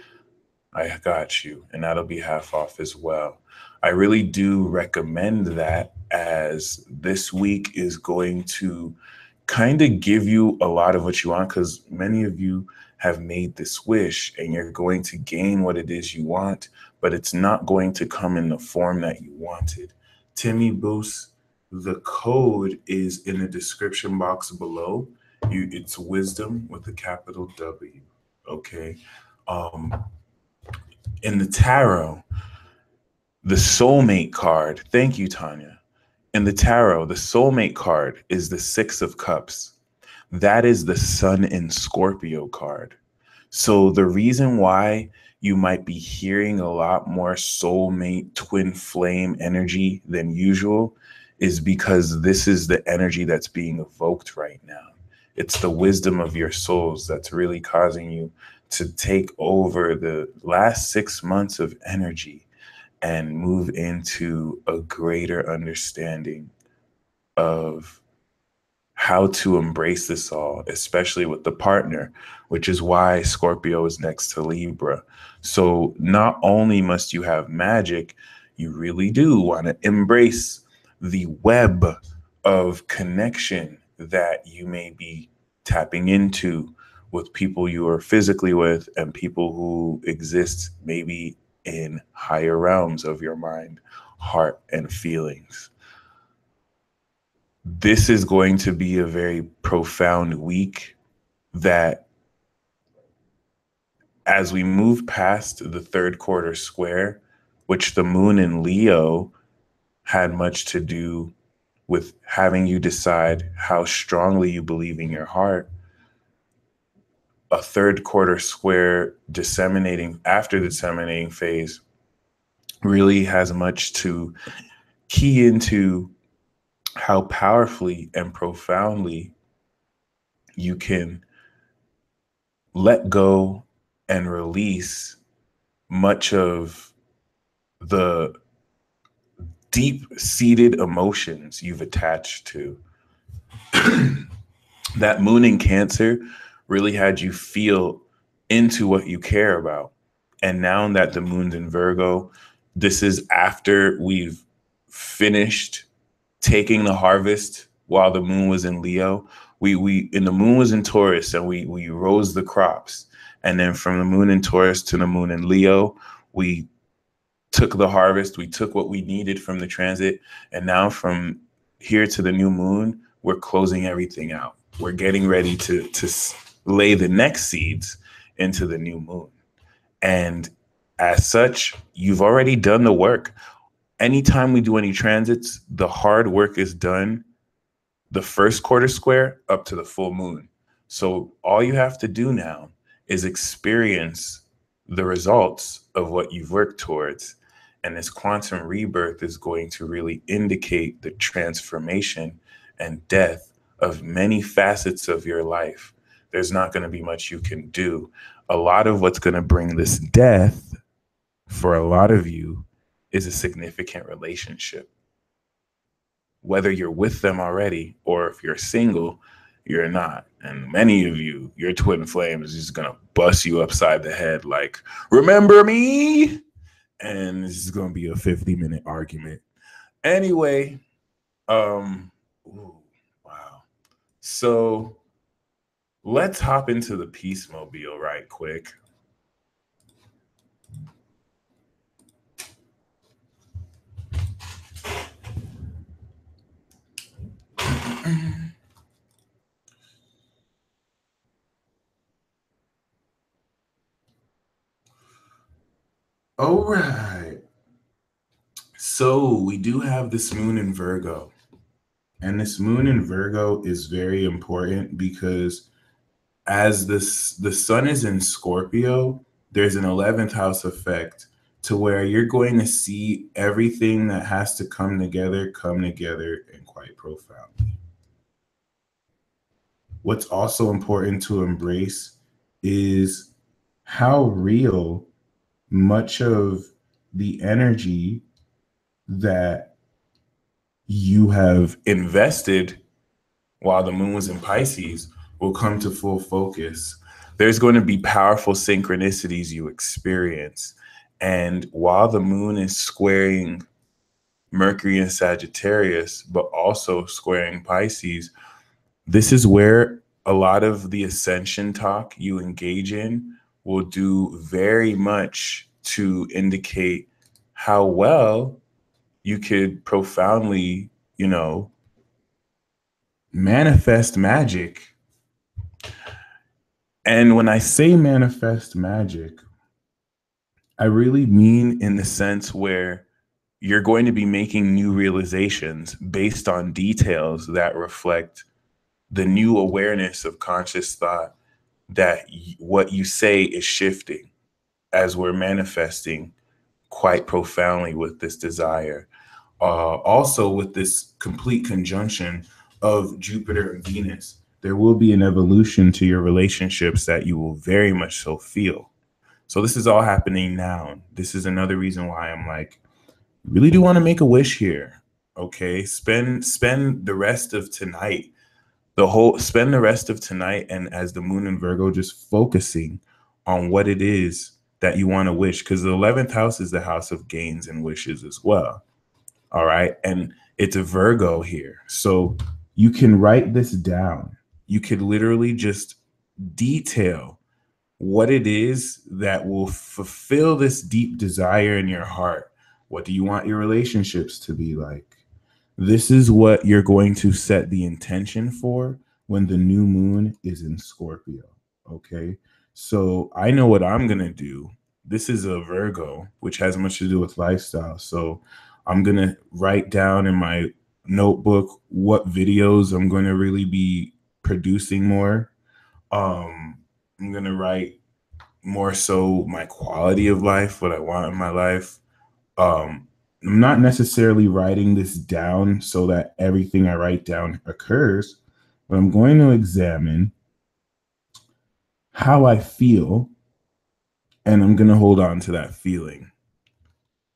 I got you, and that'll be half off as well. I really do recommend that, as this week is going to kind of give you a lot of what you want, because many of you have made this wish and you're going to gain what it is you want, but it's not going to come in the form that you wanted. Timmy Boost, the code is in the description box below. It's wisdom with a capital W. Okay. In the tarot, the soulmate card, thank you, Tanya. In the tarot, the soulmate card is the Six of Cups. That is the Sun in Scorpio card. So the reason why you might be hearing a lot more soulmate twin flame energy than usual is because this is the energy that's being evoked right now. It's the wisdom of your souls that's really causing you to take over the last 6 months of energy and move into a greater understanding of how to embrace this all, especially with the partner, which is why Scorpio is next to Libra. So not only must you have magic, you really do want to embrace the web of connection that you may be tapping into with people you are physically with and people who exist maybe in higher realms of your mind, heart, and feelings. This is going to be a very profound week that, as we move past the third quarter square, which the moon in Leo had much to do with having you decide how strongly you believe in your heart, a third quarter square disseminating after the disseminating phase really has much to key into how powerfully and profoundly you can let go and release much of the deep-seated emotions you've attached to. That moon in Cancer really had you feel into what you care about. And now that the moon's in Virgo, this is after we've finished taking the harvest while the moon was in Leo. And the moon was in Taurus, and we rose the crops. And then from the moon in Taurus to the moon in Leo, we took the harvest, we took what we needed from the transit. And now from here to the new moon, we're closing everything out. We're getting ready to lay the next seeds into the new moon. And as such, you've already done the work. Anytime we do any transits, the hard work is done the first quarter square up to the full moon. So all you have to do now is experience the results of what you've worked towards. And this quantum rebirth is going to really indicate the transformation and death of many facets of your life. There's not going to be much you can do. A lot of what's going to bring this death for a lot of you is a significant relationship. Whether you're with them already or if you're single, you're not. And many of you, your twin flame is just going to bust you upside the head like, remember me? And this is going to be a 50-minute argument. Anyway, ooh, wow. So let's hop into the Peace Mobile right quick. All right. So we do have this moon in Virgo. And this moon in Virgo is very important because as the sun is in Scorpio, there's an 11th house effect to where you're going to see everything that has to come together and quite profoundly. What's also important to embrace is how real much of the energy that you have invested while the moon was in Pisces will come to full focus. There's going to be powerful synchronicities you experience. And while the moon is squaring Mercury in Sagittarius, but also squaring Pisces, this is where a lot of the ascension talk you engage in will do very much to indicate how well you could profoundly, manifest magic. And when I say manifest magic, I really mean in the sense where you're going to be making new realizations based on details that reflect the new awareness of conscious thought that what you say is shifting as we're manifesting quite profoundly with this desire. Also, with this complete conjunction of Jupiter and Venus, there will be an evolution to your relationships that you will very much so feel. So this is all happening now. This is another reason why I'm like, really do want to make a wish here. Okay, spend the rest of tonight, spend the rest of tonight, and as the moon in Virgo, just focusing on what it is that you want to wish, because the 11th house is the house of gains and wishes as well. All right, and it's a Virgo here, so you can write this down. You could literally just detail what it is that will fulfill this deep desire in your heart. What do you want your relationships to be like? This is what you're going to set the intention for when the new moon is in Scorpio. Okay. So I know what I'm going to do. This is a Virgo, which has much to do with lifestyle. So I'm going to write down in my notebook what videos I'm going to really be producing more. I'm going to write more so my quality of life, what I want in my life. I'm not necessarily writing this down so that everything I write down occurs, but I'm going to examine how I feel, and I'm going to hold on to that feeling.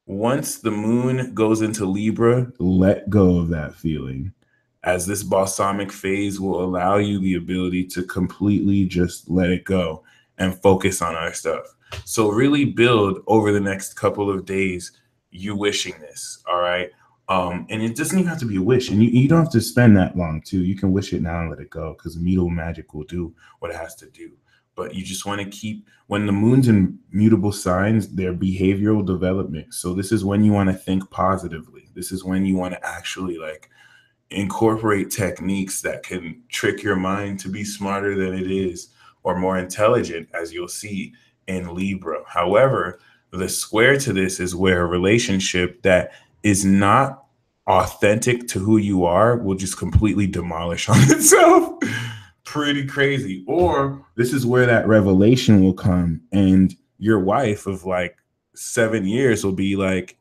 Once the moon goes into Libra, let go of that feeling, as this balsamic phase will allow you the ability to completely just let it go and focus on other stuff. So really build over the next couple of days you wishing this, all right? And it doesn't even have to be a wish, and you don't have to spend that long too. You can wish it now and let it go, because immutable magic will do what it has to do. But you just want to keep, when the moon's in mutable signs, their behavioral development. So this is when you want to think positively. This is when you want to actually like incorporate techniques that can trick your mind to be smarter than it is, or more intelligent, as you'll see in Libra. However, the square to this is where a relationship that is not authentic to who you are will just completely demolish on itself. Pretty crazy. Or this is where that revelation will come, and your wife of like 7 years will be like,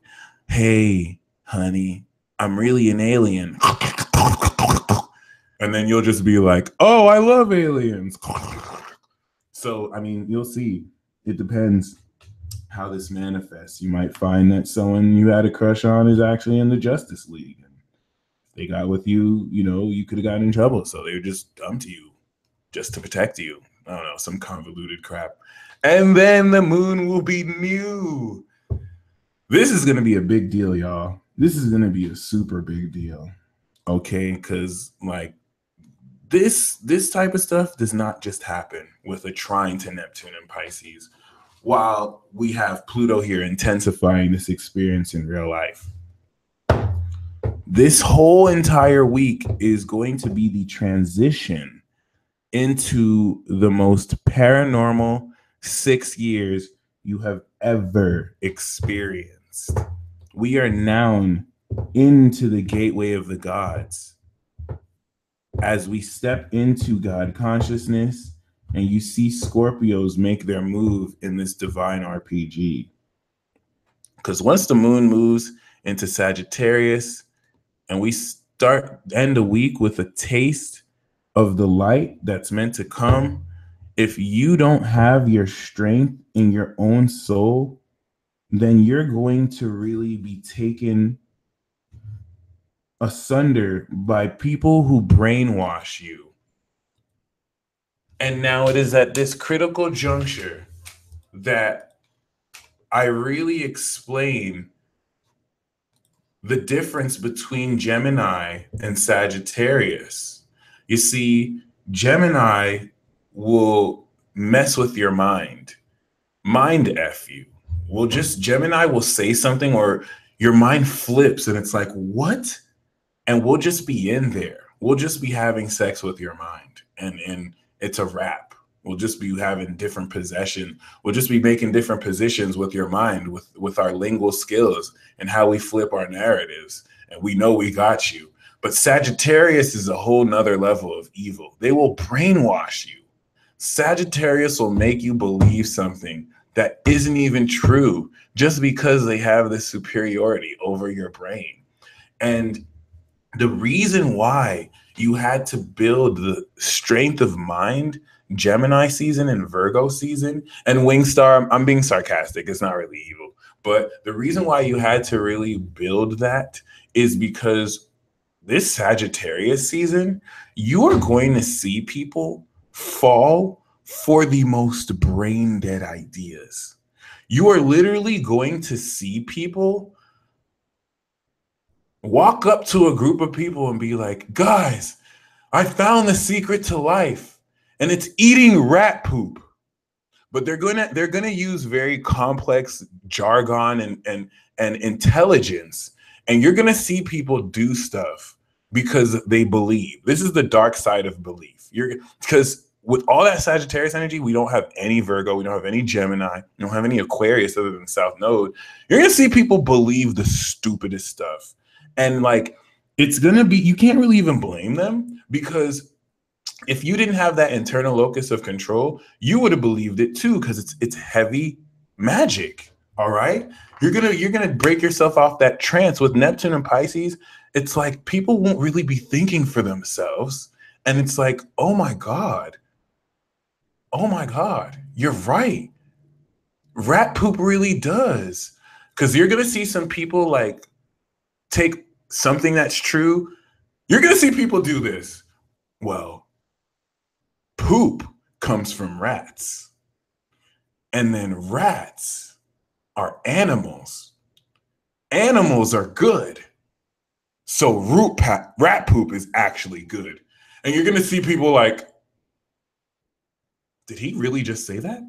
hey, honey, I'm really an alien. And then you'll just be like, oh, I love aliens. So, I mean, you'll see. It depends how this manifests. You might find that someone you had a crush on is actually in the Justice League. And they got with you, you know, you could have gotten in trouble. So they were just dumb to you just to protect you. I don't know, some convoluted crap. And then the moon will be new. This is going to be a big deal, y'all. This is going to be a super big deal. Okay, because like this type of stuff does not just happen with a trine to Neptune and Pisces, while we have Pluto here intensifying this experience in real life. This whole entire week is going to be the transition into the most paranormal 6 years you have ever experienced. We are now into the gateway of the gods. As we step into God consciousness, and you see Scorpios make their move in this divine RPG. Because once the moon moves into Sagittarius, and we end the week with a taste of the light that's meant to come, if you don't have your strength in your own soul, then you're going to really be taken asunder by people who brainwash you. And now it is at this critical juncture that I really explain the difference between Gemini and Sagittarius. You see, Gemini will mess with your mind. Mind F you. Gemini will say something, or your mind flips and it's like, what? And we'll just be in there. We'll just be having sex with your mind. And it's a wrap. We'll just be having different possession. We'll just be making different positions with your mind, with our lingual skills and how we flip our narratives. And we know we got you. But Sagittarius is a whole nother level of evil. They will brainwash you. Sagittarius will make you believe something that isn't even true just because they have this superiority over your brain. And the reason why you had to build the strength of mind Gemini season and Virgo season and Wingstar, I'm being sarcastic, it's not really evil, but the reason why you had to really build that is because this Sagittarius season, you are going to see people fall for the most brain dead ideas. You are literally going to see people walk up to a group of people and be like, guys, I found the secret to life, and it's eating rat poop. But they're gonna use very complex jargon and intelligence, and you're gonna see people do stuff because they believe. This is the dark side of belief. Because with all that Sagittarius energy, we don't have any Virgo, we don't have any Gemini, we don't have any Aquarius other than South Node. You're gonna see people believe the stupidest stuff. And like, it's gonna be, you can't really even blame them, because if you didn't have that internal locus of control, you would have believed it too, because it's heavy magic. All right. You're gonna break yourself off that trance with Neptune and Pisces. It's like people won't really be thinking for themselves. And it's like, oh my God, you're right. Rat poop really does. Because you're gonna see some people like take something that's true. You're gonna see people do this. Well, poop comes from rats. And then rats are animals. Animals are good. So rat poop is actually good. And you're going to see people like, did he really just say that?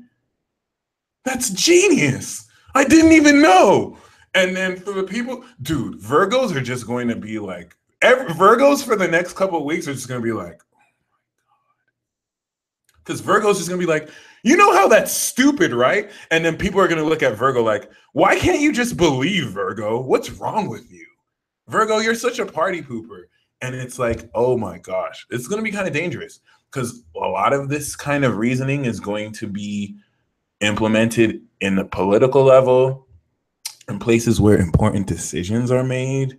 That's genius. I didn't even know. And then for the people, dude, Virgos are just going to be like, Virgos for the next couple of weeks are just going to be like, because Virgo's just going to be like, you know how that's stupid, right? And then people are going to look at Virgo like, why can't you just believe, Virgo? What's wrong with you? Virgo, you're such a party pooper. And it's like, oh my gosh, it's going to be kind of dangerous, because a lot of this kind of reasoning is going to be implemented in the political level, in places where important decisions are made.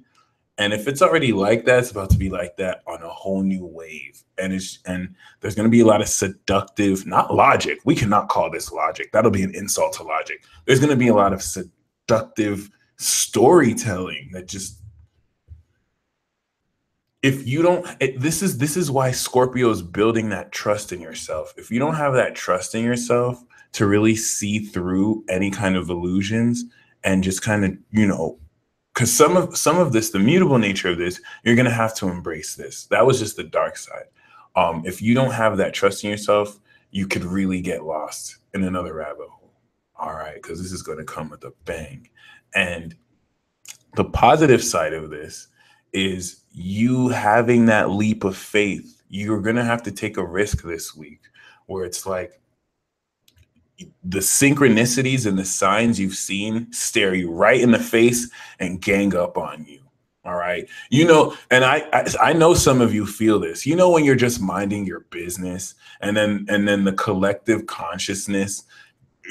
And if it's already like that, it's about to be like that on a whole new wave. And there's going to be a lot of seductive, not logic. We cannot call this logic. That'll be an insult to logic. There's going to be a lot of seductive storytelling that just, if you don't, this is why Scorpio is building that trust in yourself. If you don't have that trust in yourself to really see through any kind of illusions and just kind of, because some of this, the mutable nature of this, you're going to have to embrace this. That was just the dark side. If you don't have that trust in yourself, you could really get lost in another rabbit hole. All right, because this is going to come with a bang. And the positive side of this is you having that leap of faith. You're going to have to take a risk this week where it's like, the synchronicities and the signs you've seen stare you right in the face and gang up on you. All right. And I know some of you feel this, when you're just minding your business and then the collective consciousness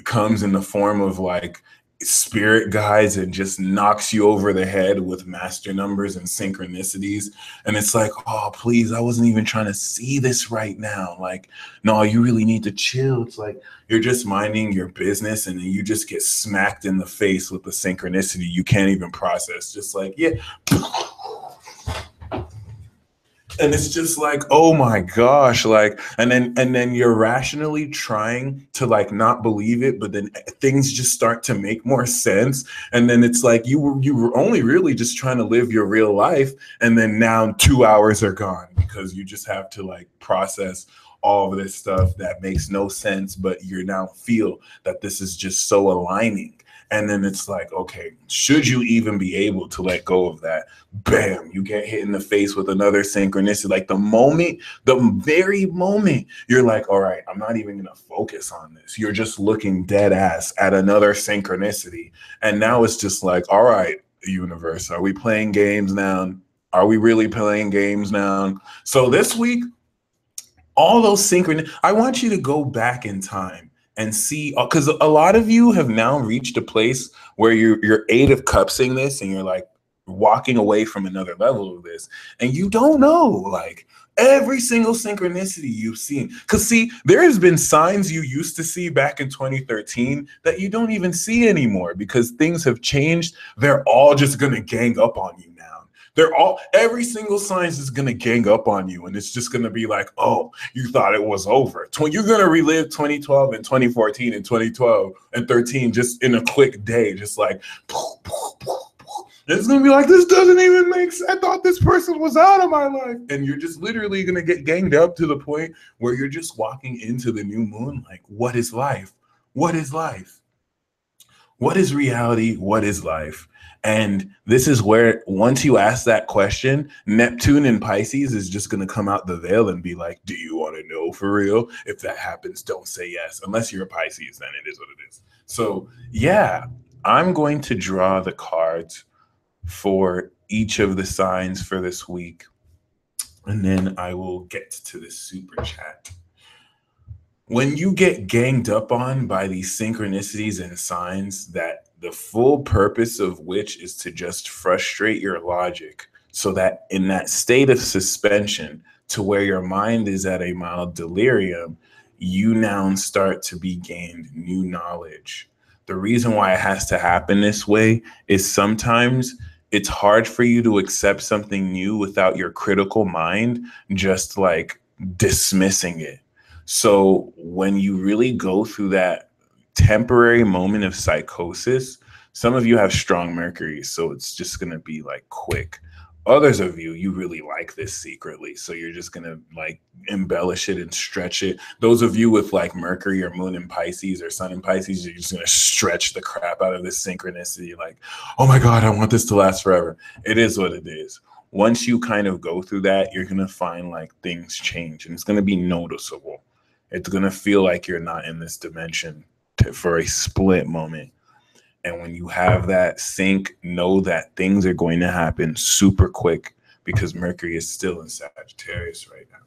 comes in the form of like spirit guides and just knocks you over the head with master numbers and synchronicities. And it's like, oh, please, I wasn't even trying to see this right now. Like, no, you really need to chill. It's like you're just minding your business and then you just get smacked in the face with the synchronicity you can't even process. Just like, yeah. And it's just like, oh my gosh, like, and then you're rationally trying to like not believe it, but then things just start to make more sense. And then it's like you were only really just trying to live your real life, and then now 2 hours are gone because you just have to like process all of this stuff that makes no sense, but you now feel that this is just so aligning. And then it's like, okay, should you even be able to let go of that? Bam, you get hit in the face with another synchronicity. Like the very moment you're like, all right, I'm not even going to focus on this. You're just looking dead ass at another synchronicity. And now it's just like, all right, universe, are we playing games now? Are we really playing games now? So this week, all those I want you to go back in time and see, because a lot of you have now reached a place where you're 8 of Cupsing this and you're like walking away from another level of this, and you don't know like every single synchronicity you've seen. Because see, there has been signs you used to see back in 2013 that you don't even see anymore because things have changed. They're all just gonna gang up on you now. Every single science is going to gang up on you. And it's just going to be like, oh, you thought it was over. You're going to relive 2012 and 2014 and 2012 and 13 just in a quick day. Just like, it's going to be like, this doesn't even make sense. I thought this person was out of my life. And you're just literally going to get ganged up to the point where you're just walking into the new moon. Like, what is life? What is life? What is reality? What is life? And this is where, once you ask that question, Neptune in Pisces is just going to come out the veil and be like, do you want to know for real? If that happens, don't say yes. Unless you're a Pisces, then it is what it is. So yeah, I'm going to draw the cards for each of the signs for this week. And then I will get to the super chat. When you get ganged up on by these synchronicities and signs that the full purpose of which is to just frustrate your logic, so that in that state of suspension to where your mind is at a mild delirium, you now start to be gained new knowledge. The reason why it has to happen this way is sometimes it's hard for you to accept something new without your critical mind just like dismissing it. So when you really go through that temporary moment of psychosis, some of you have strong Mercury, so it's just going to be like quick. Others of you really like this secretly, so you're just going to like embellish it and stretch it. Those of you with like Mercury or Moon in Pisces or Sun in Pisces, you're just going to stretch the crap out of this synchronicity. Like, oh my God, I want this to last forever. It is what it is. Once you kind of go through that, you're going to find like things change and it's going to be noticeable. It's going to feel like you're not in this dimension for a split moment. And when you have that sync, know that things are going to happen super quick because Mercury is still in Sagittarius right now.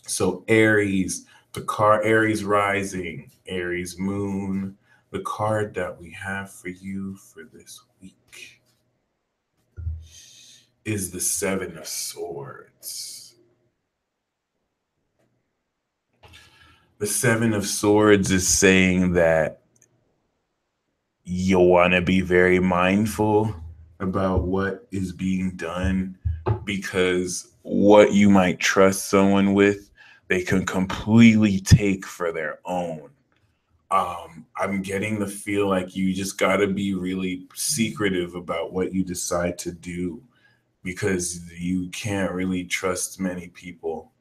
So Aries, Aries rising, Aries moon, the card that we have for you for this week is the 7 of Swords. The 7 of Swords is saying that you'll want to be very mindful about what is being done, because what you might trust someone with, they can completely take for their own. I'm getting the feel like you just got to be really secretive about what you decide to do, because you can't really trust many people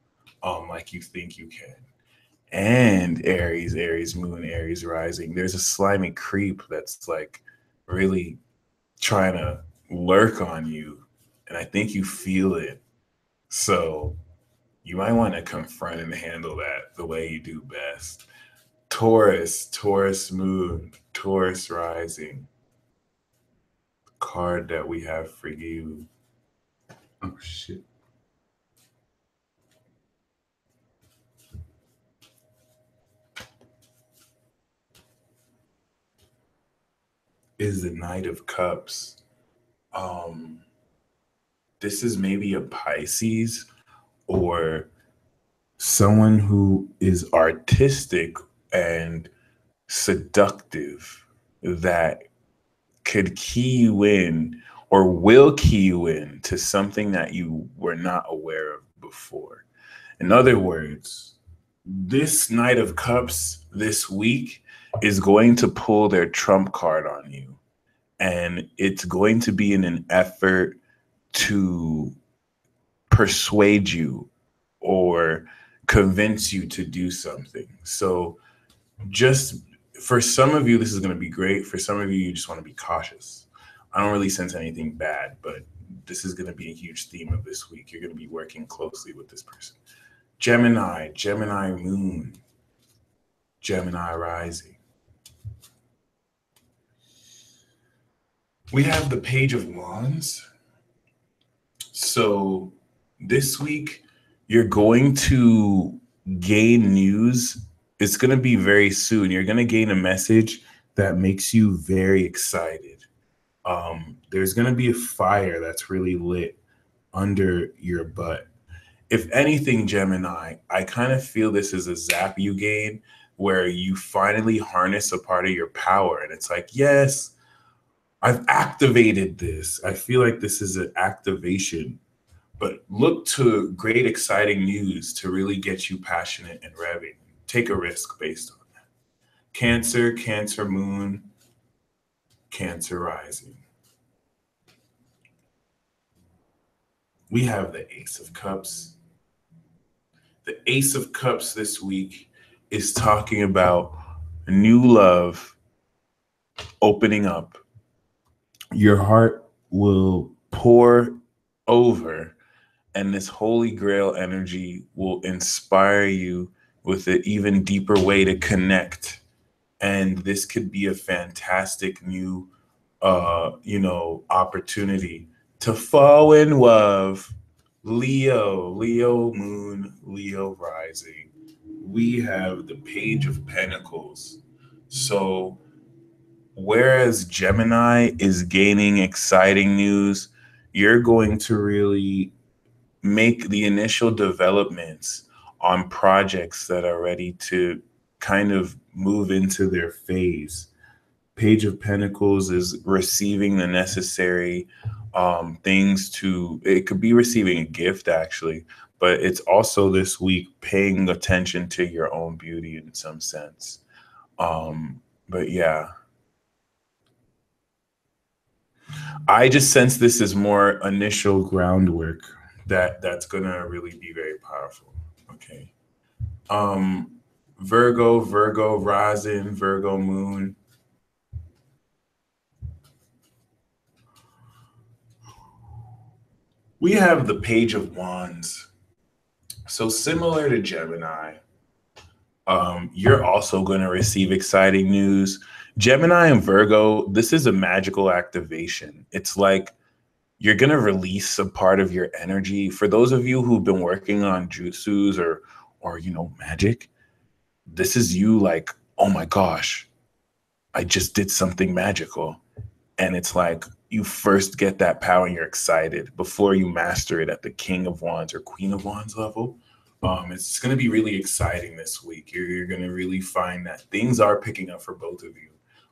like you think you can. And Aries moon, Aries rising, there's a slimy creep that's like really trying to lurk on you, and I think you feel it. So you might want to confront and handle that the way you do best. Taurus moon, Taurus rising, the card that we have for you. Oh shit. Is the Knight of Cups. This is maybe a Pisces or someone who is artistic and seductive that could key you in or will key you in to something that you were not aware of before. In other words, this Knight of Cups this week is going to pull their trump card on you. And it's going to be in an effort to persuade you or convince you to do something. So just For some of you, this is going to be great. For some of you, you just want to be cautious. I don't really sense anything bad, but this is going to be a huge theme of this week. You're going to be working closely with this person. Gemini, Gemini moon, Gemini rising. We have the Page of Wands. So this week, you're going to gain news. It's going to be very soon. You're going to gain a message that makes you very excited. There's going to be a fire that's really lit under your butt. If anything, Gemini, I kind of feel this is a zap you gain where you finally harness a part of your power. And it's like, yes, I've activated this. I feel like this is an activation. But look to great, exciting news to really get you passionate and revving. Take a risk based on that. Cancer, Cancer moon, Cancer rising. We have the Ace of Cups. The Ace of Cups this week is talking about new love opening up. Your heart will pour over, and this holy grail energy will inspire you with an even deeper way to connect. And this could be a fantastic new, opportunity to fall in love. Leo, Leo moon, Leo rising. We have the Page of Pentacles. So whereas Gemini is gaining exciting news, you're going to really make the initial developments on projects that are ready to kind of move into their phase. Page of Pentacles is receiving the necessary things to, it could be receiving a gift actually, but it's also this week paying attention to your own beauty in some sense. But yeah, I just sense this is more initial groundwork that's gonna really be very powerful. Okay. Virgo rising, Virgo moon. We have the Page of Wands. So similar to Gemini, you're also going to receive exciting news. Gemini and Virgo, this is a magical activation. It's like you're going to release a part of your energy. For those of you who've been working on jutsus or magic, this is you like, oh my gosh, I just did something magical. And it's like you first get that power and you're excited before you master it at the King of Wands or Queen of Wands level. It's going to be really exciting this week. You're going to really find that things are picking up for both of you.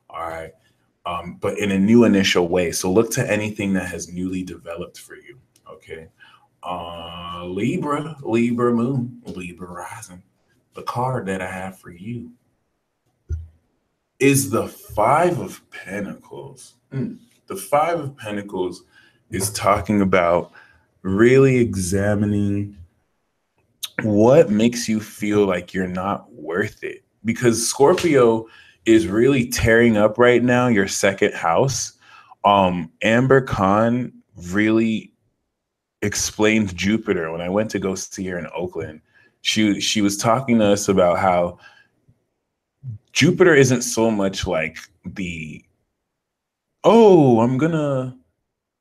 All right. But in a new initial way. So look to anything that has newly developed for you. Okay. Libra moon, Libra rising. The card that I have for you is the Five of Pentacles. The Five of Pentacles is talking about really examining what makes you feel like you're not worth it. Because Scorpio is really tearing up right now your second house. Amber Khan really explained Jupiter when I went to go see her in Oakland. She was talking to us about how Jupiter isn't so much like the, oh, I'm gonna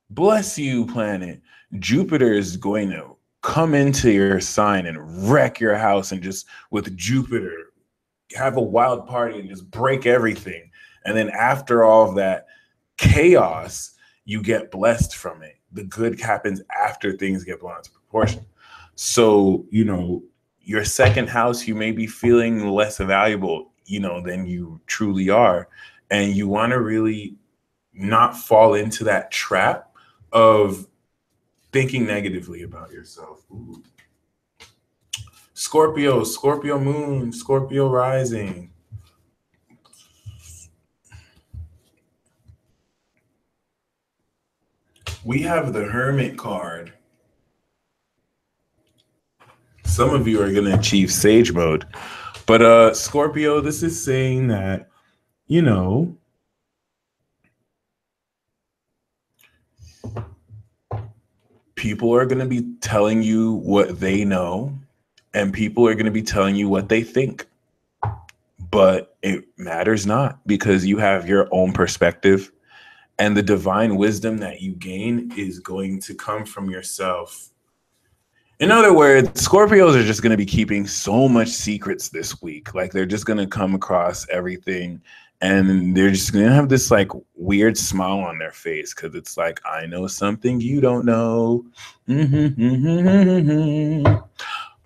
bless you planet. Jupiter is going to come into your sign and wreck your house and just with Jupiter have a wild party and just break everything. And then after all of that chaos, you get blessed from it. The good happens after things get blown into proportion. So, your second house, you may be feeling less valuable, than you truly are. And you want to really not fall into that trap of thinking negatively about yourself. Ooh. Scorpio moon, Scorpio rising. We have the Hermit card. Some of you are going to achieve sage mode. But Scorpio, this is saying that you know, people are going to be telling you what they know, and people are going to be telling you what they think. But it matters not, because you have your own perspective, and the divine wisdom that you gain is going to come from yourself. In other words, Scorpios are just going to be keeping so much secrets this week. Like, they're just going to come across everything, and they're just going to have this like weird smile on their face, because it's like, I know something you don't know.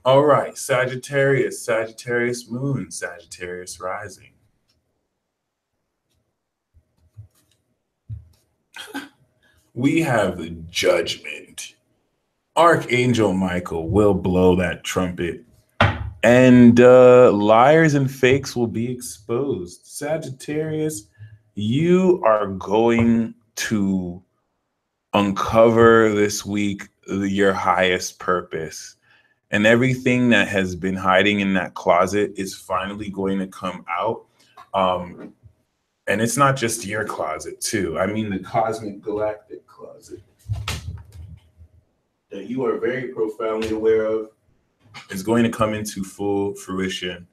All right, Sagittarius, Sagittarius moon, Sagittarius rising. We have the Judgment. Archangel Michael will blow that trumpet, and liars and fakes will be exposed. Sagittarius, you are going to uncover this week your highest purpose. And everything that has been hiding in that closet is finally going to come out. And it's not just your closet, too. I mean, the cosmic galactic closet that you are very profoundly aware of is going to come into full fruition.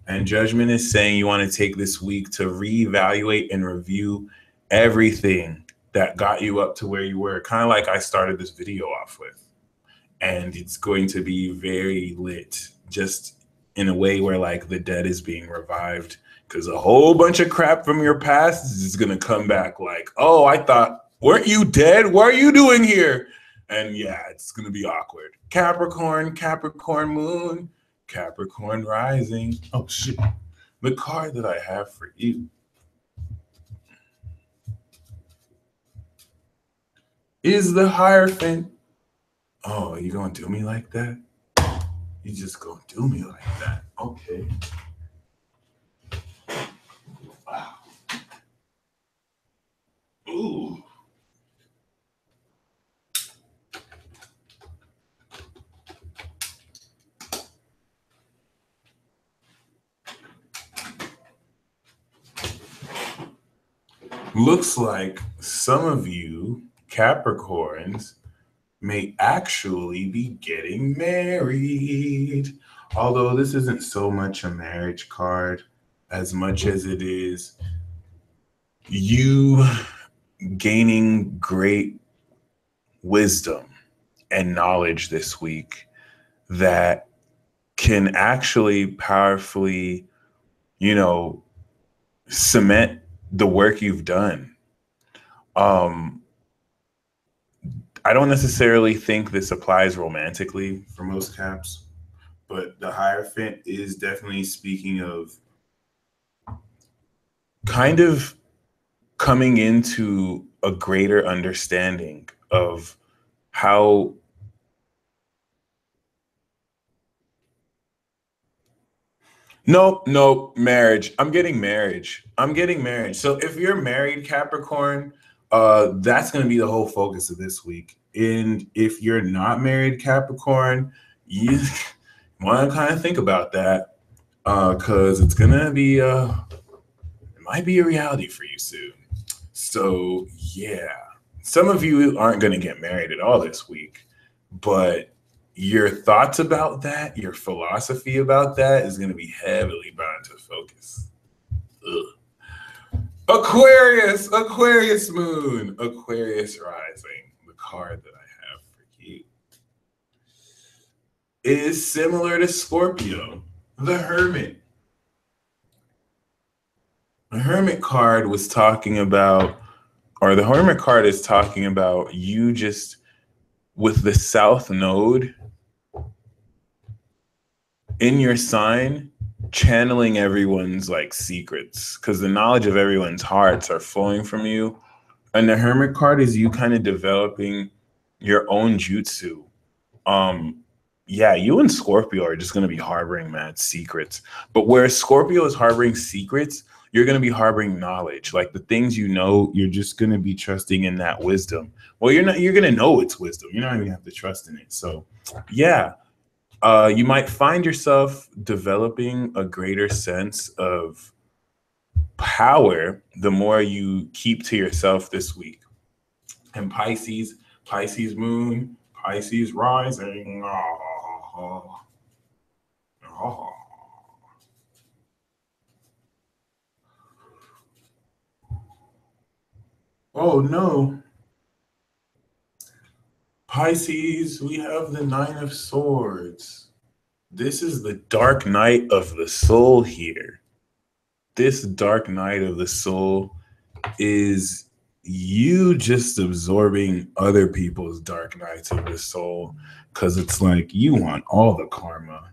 And Judgment is saying you want to take this week to reevaluate and review everything that got you up to where you were, kind of like I started this video off with. And it's going to be very lit, just in a way where like the dead is being revived, because a whole bunch of crap from your past is going to come back like, oh, I thought, weren't you dead? What are you doing here? And yeah, it's going to be awkward. Capricorn, Capricorn moon, Capricorn rising. Oh, shit. The card that I have for you is the Hierophant. Oh, you gonna do me like that? You just gonna do me like that? Okay. Wow. Ooh. Looks like some of you Capricorns may actually be getting married. Although this isn't so much a marriage card as much as it is you gaining great wisdom and knowledge this week that can actually powerfully, cement the work you've done. I don't necessarily think this applies romantically for most Caps, but the Hierophant is definitely speaking of kind of coming into a greater understanding of how Nope, marriage. I'm getting marriage. So if you're married, Capricorn, that's going to be the whole focus of this week. And if you're not married, Capricorn, you want to kind of think about that, because it's going to be, it might be a reality for you soon. So yeah, some of you aren't going to get married at all this week, but your thoughts about that, your philosophy about that is going to be heavily bound to focus. Ugh. Aquarius moon, Aquarius rising. The card that I have for you is similar to Scorpio, the Hermit. The Hermit card was talking about, or the Hermit card is talking about you just with the South Node in your sign, channeling everyone's like secrets, because the knowledge of everyone's hearts are flowing from you. And the Hermit card is you kind of developing your own jutsu. Yeah, you and Scorpio are just going to be harboring mad secrets. But where Scorpio is harboring secrets, you're going to be harboring knowledge. Like the things you know, you're just going to be trusting in that wisdom. Well, you're going to know it's wisdom. You're not even have to trust in it. So yeah, you might find yourself developing a greater sense of power, the more you keep to yourself this week. And Pisces moon, Pisces rising. Oh no. Pisces, we have the Nine of Swords. This is the dark night of the soul here. This dark night of the soul is you just absorbing other people's dark nights of the soul, because it's like you want all the karma.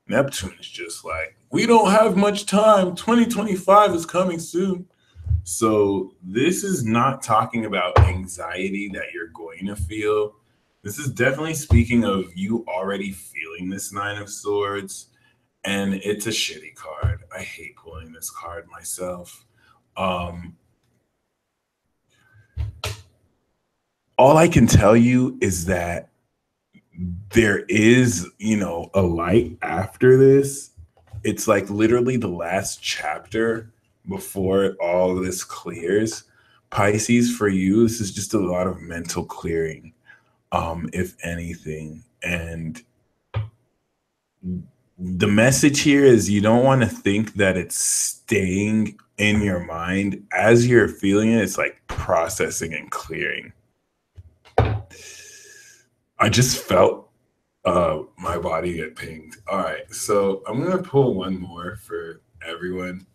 Neptune is just like, we don't have much time. 2025 is coming soon. So this is not talking about anxiety that you're going to feel. This is definitely speaking of you already feeling this Nine of Swords. And it's a shitty card. I hate pulling this card myself. All I can tell you is that there is, a light after this. It's like literally the last chapter before all of this clears. Pisces, for you, this is just a lot of mental clearing, if anything. And the message here is you don't want to think that it's staying in your mind. As you're feeling it, it's like processing and clearing. I just felt my body get pinged. All right, so I'm going to pull one more for everyone.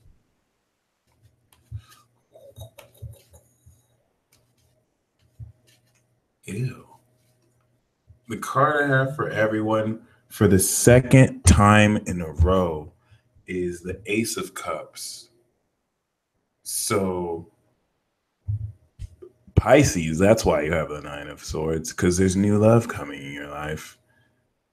Ew. The card I have for everyone for the second time in a row is the Ace of Cups. So Pisces, that's why you have the Nine of Swords, because there's new love coming in your life.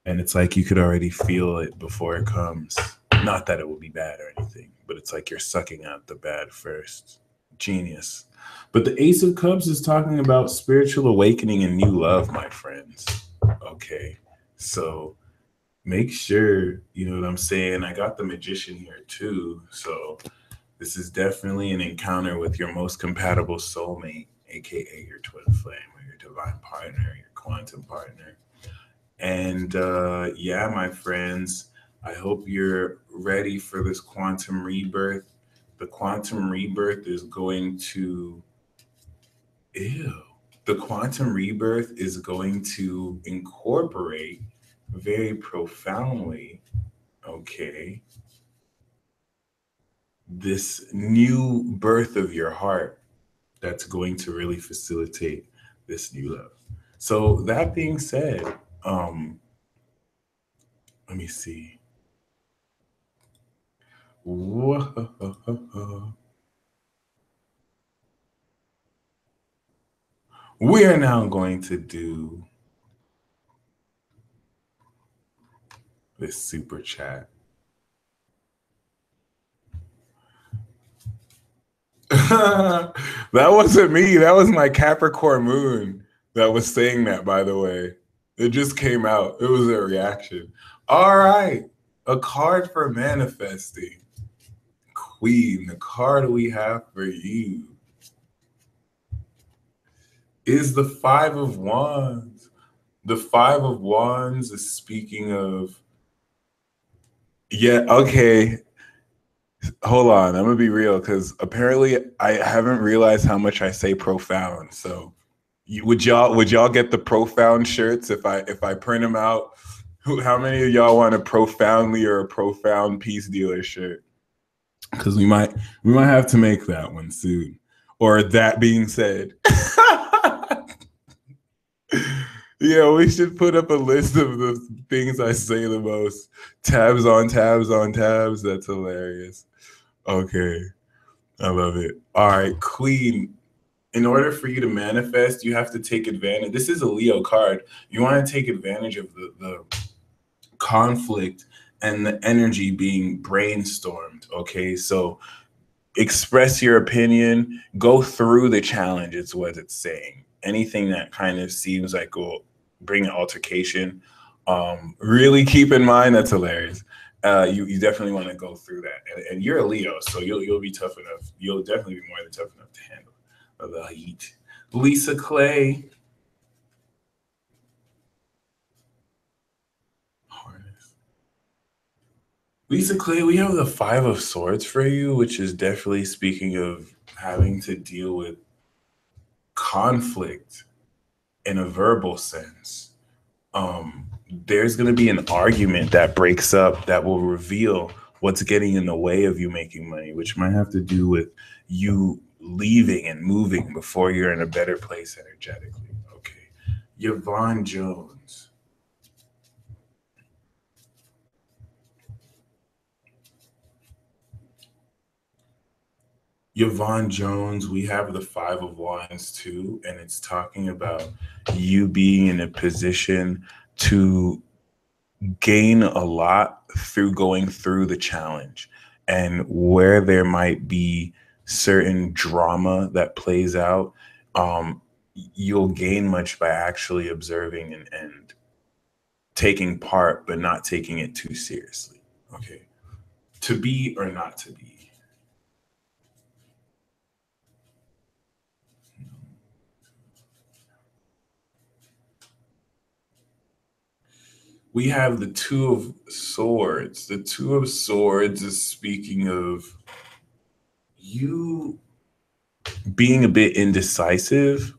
And it's like you could already feel it before it comes. Not that it will be bad or anything, but it's like you're sucking out the bad first. Genius. But the Ace of Cups is talking about spiritual awakening and new love, my friends. Okay, so make sure, you know what I'm saying? I got the Magician here too. So this is definitely an encounter with your most compatible soulmate, aka your twin flame or your divine partner, your quantum partner. And yeah, my friends, I hope you're ready for this quantum rebirth. The quantum rebirth is going to, the quantum rebirth is going to incorporate very profoundly, okay, this new birth of your heart that's going to really facilitate this new love. So that being said, let me see. We are now going to do this super chat. That wasn't me. That was my Capricorn moon that was saying that, by the way. It just came out. It was a reaction. All right. A card for manifesting. Queen, the card we have for you is the Five of Wands. The Five of Wands is speaking of, yeah, okay. Hold on, I'm gonna be real, because apparently I haven't realized how much I say profound. So would y'all get the profound shirts if I print them out? How many of y'all want a profoundly or a profound peace dealer shirt? Because we might have to make that one soon. Or that being said, yeah, we should put up a list of the things I say the most. Tabs on tabs on tabs. That's hilarious. Okay, I love it. All right, Queen. In order for you to manifest, you have to take advantage. This is a Leo card. You want to take advantage of the conflict and the energy being brainstormed. Okay, so express your opinion, go through the challenge. It's what it's saying. Anything that kind of seems like will bring an altercation, really keep in mind, that's hilarious. You definitely want to go through that. And you're a Leo, so you'll be tough enough. You'll definitely be more than tough enough to handle the heat. Lisa Clay. Harness. Lisa Clay, we have the Five of Swords for you, which is definitely speaking of having to deal with conflict in a verbal sense. There's going to be an argument that breaks up that will reveal what's getting in the way of you making money, which might have to do with you leaving and moving before you're in a better place energetically. Okay. Yvonne Jones. Yvonne Jones, we have the Five of Wands too, and it's talking about you being in a position to gain a lot through going through the challenge, and where there might be certain drama that plays out, you'll gain much by actually observing and taking part, but not taking it too seriously. Okay. To be or not to be. We have the Two of Swords. The Two of Swords is speaking of you being a bit indecisive.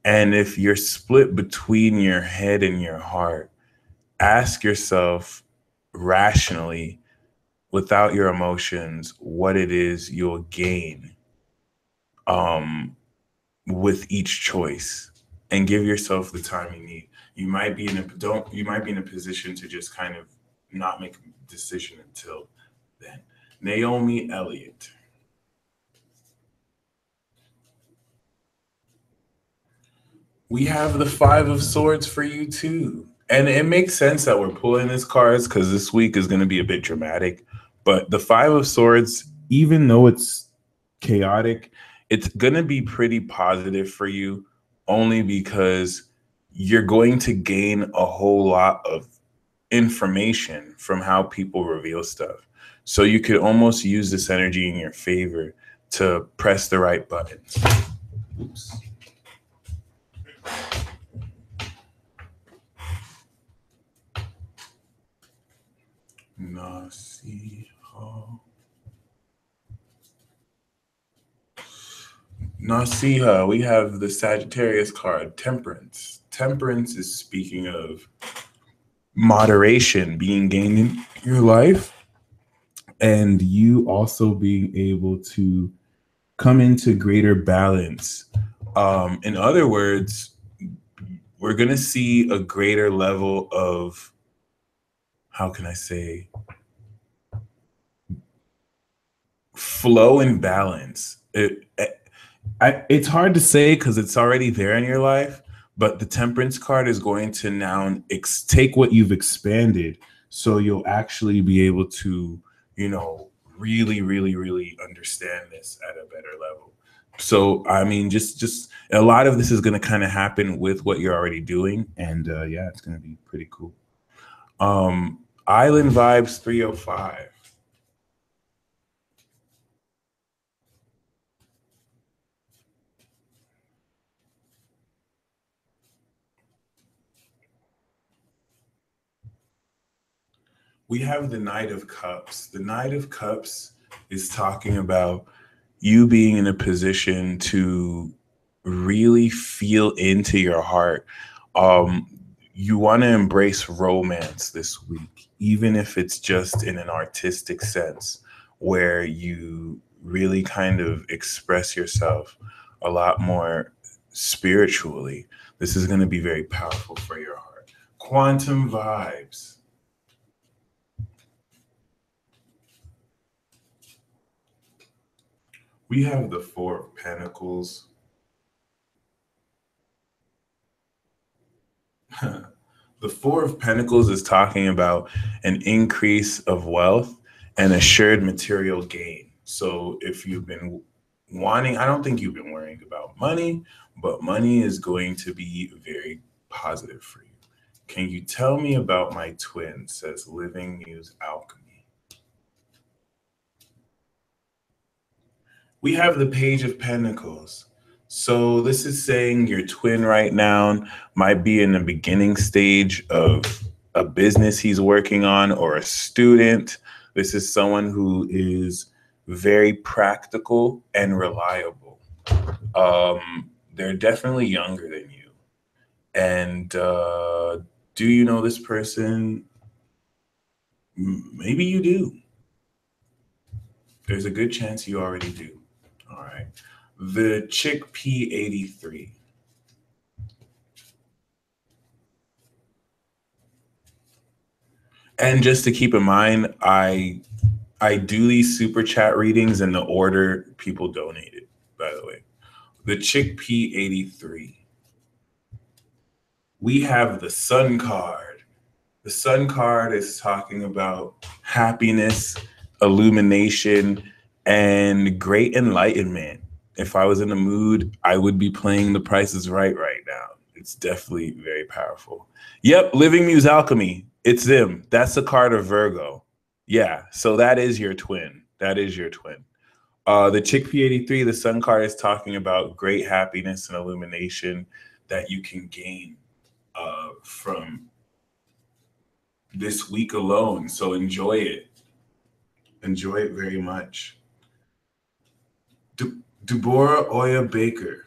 And if you're split between your head and your heart, ask yourself rationally, without your emotions, what it is you'll gain um, with each choice, and give yourself the time you need. You might be in a position to just kind of not make a decision until then. Naomi Elliott. We have the Five of Swords for you too. And it makes sense that we're pulling these cards because this week is going to be a bit dramatic. But the Five of Swords, even though it's chaotic, it's going to be pretty positive for you, only because you're going to gain a whole lot of information from how people reveal stuff. So you could almost use this energy in your favor to press the right buttons. Oops. Nasiha. Nasiha, we have the Sagittarius card, Temperance. Temperance is speaking of moderation being gained in your life, and you also being able to come into greater balance. In other words, we're going to see a greater level of, how can I say, flow and balance. It's hard to say because it's already there in your life, but the Temperance card is going to now take what you've expanded, so you'll actually be able to, really, really, really understand this at a better level. So, I mean, just a lot of this is going to kind of happen with what you're already doing, and yeah, it's going to be pretty cool. Island Vibes 305. We have the Knight of Cups. The Knight of Cups is talking about you being in a position to really feel into your heart. You want to embrace romance this week, even if it's just in an artistic sense, where you really kind of express yourself a lot more spiritually. This is going to be very powerful for your heart. Quantum Vibes. We have the Four of Pentacles. The Four of Pentacles is talking about an increase of wealth and assured material gain. So if you've been wanting, I don't think you've been worrying about money, but money is going to be very positive for you. Can you tell me about my twin? Says Living Muse Alchemy. We have the Page of Pentacles. So this is saying your twin right now might be in the beginning stage of a business he's working on, or a student. This is someone who is very practical and reliable. They're definitely younger than you. And do you know this person? Maybe you do. There's a good chance you already do. All right. The Chickpea 83. And just to keep in mind, I do these super chat readings in the order people donated, by the way. The Chickpea 83. We have the Sun card. The Sun card is talking about happiness, illumination, and great enlightenment. If I was in the mood, I would be playing The Price is Right now. It's definitely very powerful. Yep, Living Muse Alchemy. It's them. That's the card of Virgo. Yeah, so that is your twin. That is your twin. The Chickpea 83, the Sun card, is talking about great happiness and illumination that you can gain from this week alone. So enjoy it. Enjoy it very much. Deborah Oya Baker.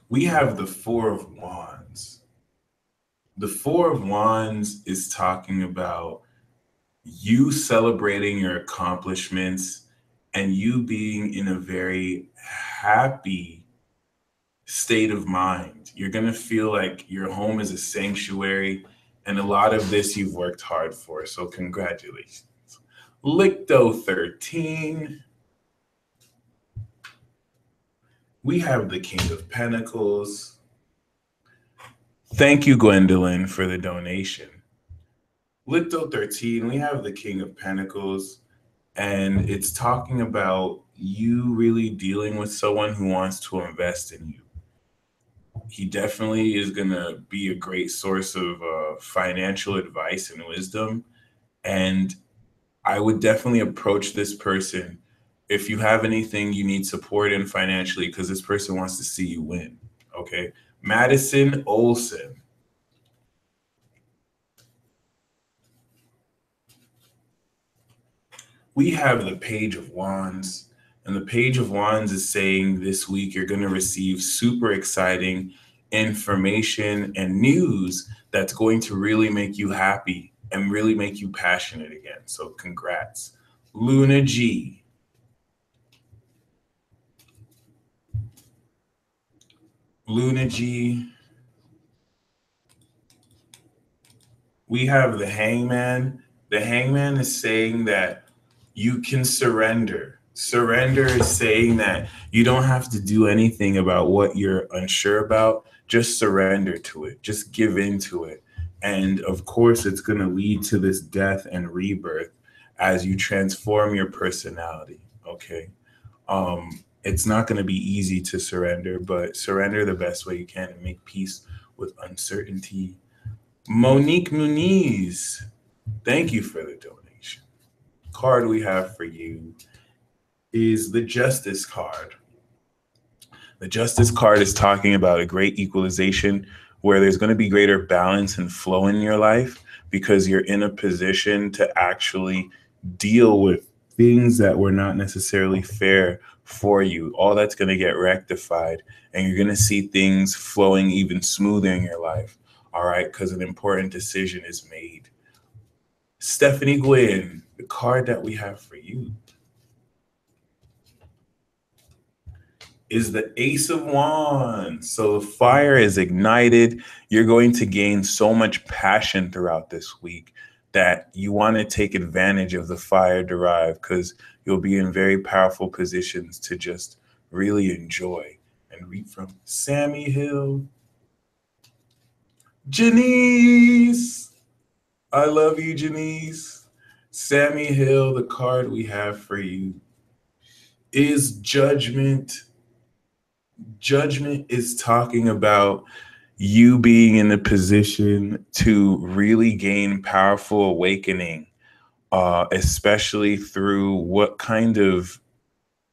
We have the Four of Wands. The Four of Wands is talking about you celebrating your accomplishments and you being in a very happy state of mind. You're going to feel like your home is a sanctuary, and a lot of this you've worked hard for. So congratulations. Licto 13. We have the King of Pentacles. Thank you, Gwendolyn, for the donation. Licto 13, we have the King of Pentacles, and it's talking about you really dealing with someone who wants to invest in you. He definitely is going to be a great source of financial advice and wisdom. And I would definitely approach this person if you have anything you need support in financially, because this person wants to see you win. Okay. Madison Olson. We have the Page of Wands. And the Page of Wands is saying this week you're going to receive super exciting information and news that's going to really make you happy and really make you passionate again. So congrats. Luna G. Luna G. We have the Hangman. The Hangman is saying that you can surrender. Surrender is saying that you don't have to do anything about what you're unsure about. Just surrender to it. Just give in to it. And of course, it's going to lead to this death and rebirth as you transform your personality. Okay. It's not going to be easy to surrender, but surrender the best way you can and make peace with uncertainty. Monique Muniz, thank you for the donation. Card we have for you is the Justice card. The Justice card is talking about a great equalization where there's going to be greater balance and flow in your life because you're in a position to actually deal with things that were not necessarily fair for you. All that's going to get rectified, and you're going to see things flowing even smoother in your life. All right, because an important decision is made. Stephanie Gwynn, the card that we have for you is the Ace of Wands. So the fire is ignited. You're going to gain so much passion throughout this week that you want to take advantage of the fire derived, because you'll be in very powerful positions to just really enjoy and read from. Sammy Hill. Janice. I love you, Janice. Sammy Hill, the card we have for you is Judgment. Judgment is talking about you being in a position to really gain powerful awakening, especially through what kind of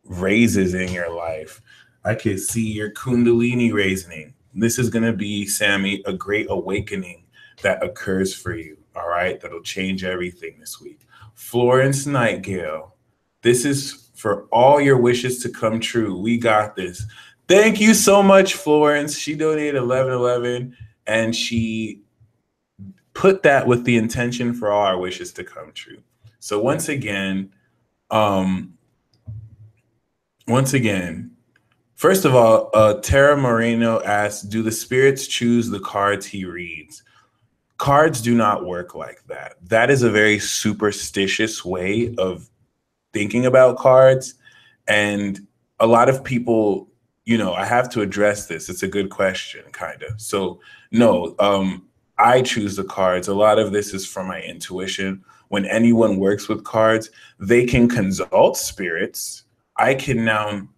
raises in your life. I could see your Kundalini raising. This is going to be, Sammy, a great awakening that occurs for you. All right. That'll change everything this week. Florence Nightingale, this is for all your wishes to come true. We got this. Thank you so much, Florence. She donated 1111 and she put that with the intention for all our wishes to come true. So once again, um, first of all, Tara Moreno asks, do the spirits choose the cards he reads? Cards do not work like that. That is a very superstitious way of thinking about cards. And a lot of people, I have to address this. It's a good question, kind of. So no, I choose the cards. A lot of this is from my intuition. When anyone works with cards, they can consult spirits. I can now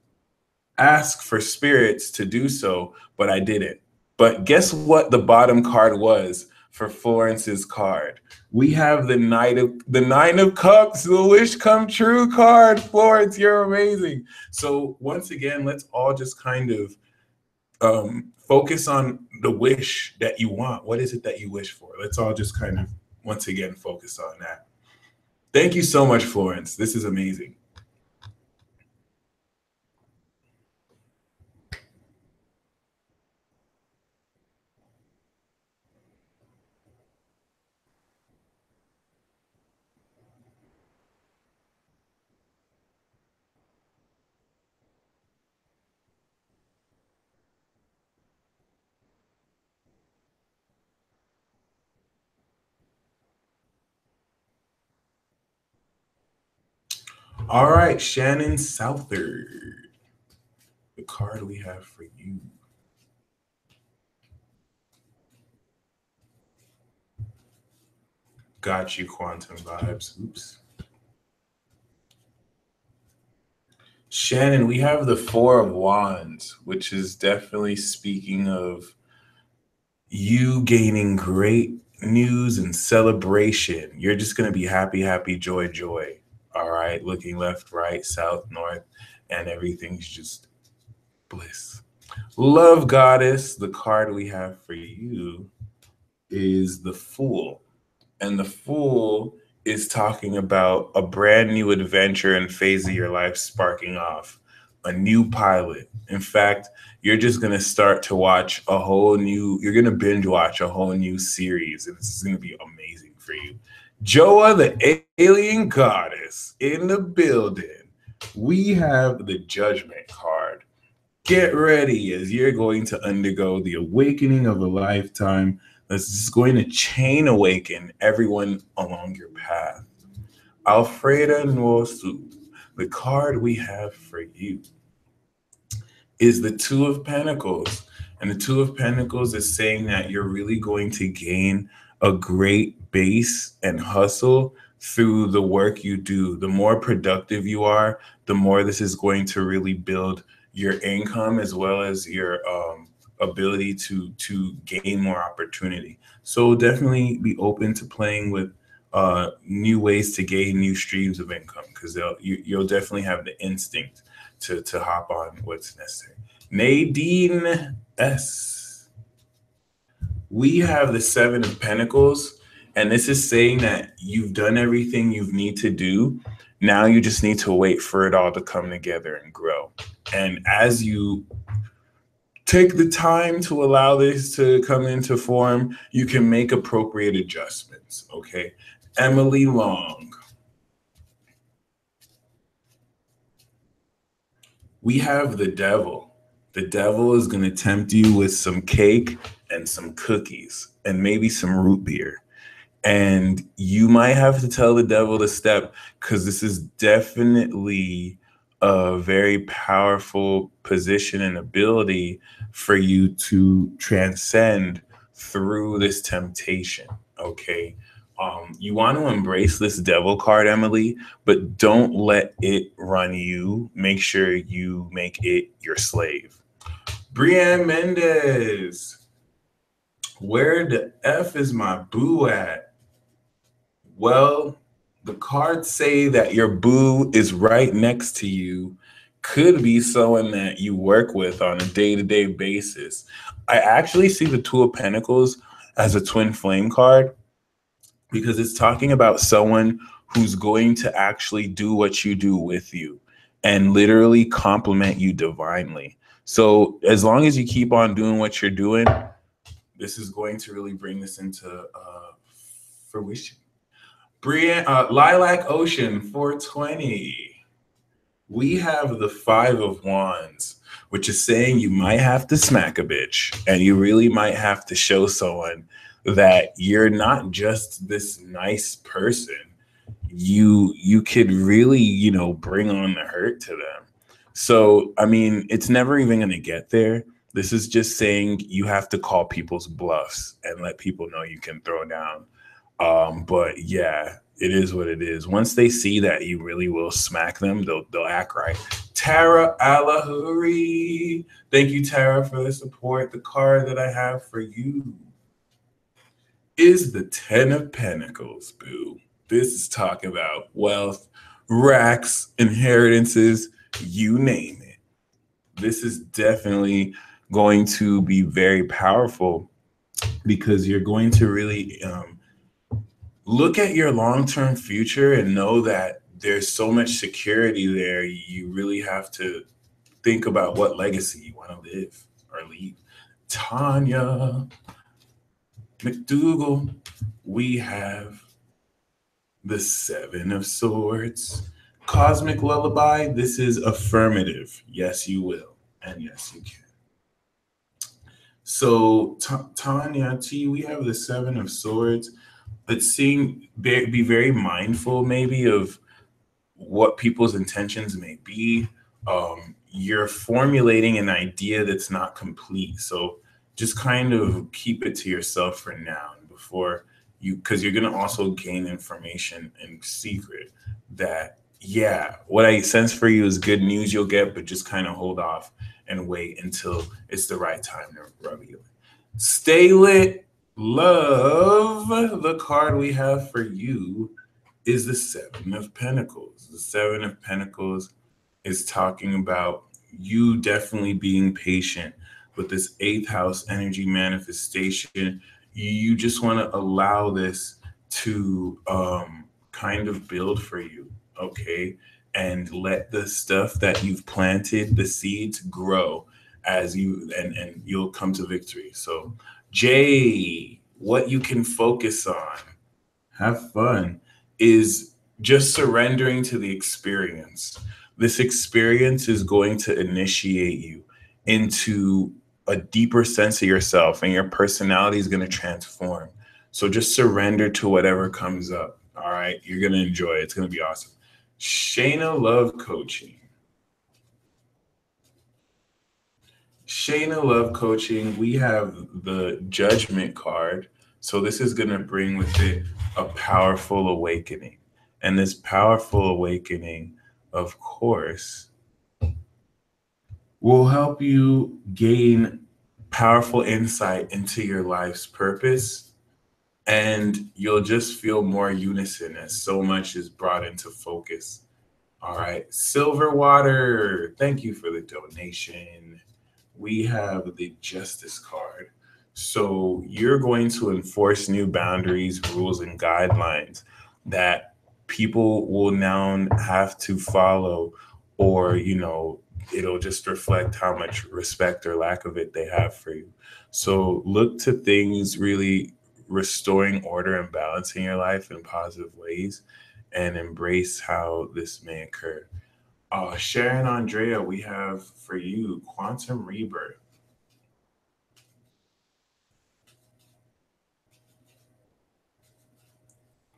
ask for spirits to do so, but I didn't. But guess what the bottom card was for Florence's card? We have the Nine of Cups, the wish come true card. Florence, you're amazing. So once again, let's all just kind of focus on the wish that you want. What is it that you wish for? Let's all just kind of, once again, focus on that. Thank you so much, Florence. This is amazing. All right, Shannon Southard, the card we have for you. Got you, Quantum Vibes. Oops. Shannon, we have the Four of Wands, which is definitely speaking of you gaining great news and celebration. You're just going to be happy, happy, joy, joy. All right. Looking left, right, south, north, and everything's just bliss. Love Goddess, the card we have for you is the Fool. And the Fool is talking about a brand new adventure and phase of your life sparking off, a new pilot. In fact, you're just going to start to watch you're going to binge watch a whole new series, and this is going to be amazing for you. Joa, the alien goddess, in the building. We have the Judgment card. Get ready as you're going to undergo the awakening of a lifetime that's just going to chain awaken everyone along your path. Alfreda Nwosu, the card we have for you is the Two of Pentacles. And the Two of Pentacles is saying that you're really going to gain a great base and hustle through the work you do. The more productive you are, the more this is going to really build your income as well as your ability to gain more opportunity. So definitely be open to playing with new ways to gain new streams of income, because you'll definitely have the instinct to hop on what's necessary. Nadine S. We have the Seven of Pentacles, and this is saying that you've done everything you need to do. Now you just need to wait for it all to come together and grow. And as you take the time to allow this to come into form, you can make appropriate adjustments, okay? Emily Long. We have the Devil. The Devil is going to tempt you with some cake and some cookies and maybe some root beer. And you might have to tell the devil to step, because this is definitely a very powerful position and ability for you to transcend through this temptation, okay? You want to embrace this devil card, Emily, but don't let it run you. Make sure you make it your slave. Brienne Mendez. Where the F is my boo at? Well, the cards say that your boo is right next to you. Could be someone that you work with on a day-to-day basis. I actually see the Two of Pentacles as a twin flame card because it's talking about someone who's going to actually do what you do with you and literally compliment you divinely. So as long as you keep on doing what you're doing, this is going to really bring this into fruition. Brienne, Lilac Ocean 420. We have the Five of Wands, which is saying you might have to smack a bitch and you really might have to show someone that you're not just this nice person. You could really, bring on the hurt to them. So, I mean, it's never even going to get there. This is just saying you have to call people's bluffs and let people know you can throw down. But yeah, it is what it is. Once they see that you really will smack them, they'll act right. Tara Alahuri. Thank you, Tara, for the support. The card that I have for you is the Ten of Pentacles, boo. This is talking about wealth, racks, inheritances, you name it. This is definitely going to be very powerful because you're going to really look at your long-term future and know that there's so much security there. You really have to think about what legacy you want to live or leave. Tanya McDougal, we have the Seven of Swords. Cosmic Lullaby, this is affirmative. Yes, you will. And yes, you can. So, Tanya T, we have the Seven of Swords. Let's be very mindful maybe of what people's intentions may be. You're formulating an idea that's not complete. So just kind of keep it to yourself for now before because you're going to also gain information in secret that, yeah, what I sense for you is good news you'll get, but just kind of hold off and wait until it's the right time to reveal it. Stay lit, love. The card we have for you is the Seven of Pentacles. The Seven of Pentacles is talking about you definitely being patient with this eighth house energy manifestation. You just want to allow this to kind of build for you, okay? And let the stuff that you've planted, the seeds, grow as you and you'll come to victory. So, Jay, what you can focus on, have fun, is just surrendering to the experience. This experience is going to initiate you into a deeper sense of yourself, and your personality is going to transform. So just surrender to whatever comes up. All right. You're going to enjoy it. It's going to be awesome. Shayna Love Coaching. Shayna Love Coaching. We have the Judgment card. So this is going to bring with it a powerful awakening. And this powerful awakening, of course, will help you gain powerful insight into your life's purpose. And you'll just feel more unison as so much is brought into focus. All right. Silver Water, thank you for the donation. We have the Justice card. So you're going to enforce new boundaries, rules, and guidelines that people will now have to follow, or, it'll just reflect how much respect or lack of it they have for you. So look to things really restoring order and balance in your life in positive ways and embrace how this may occur. Sharon Andrea, we have for you Quantum Rebirth.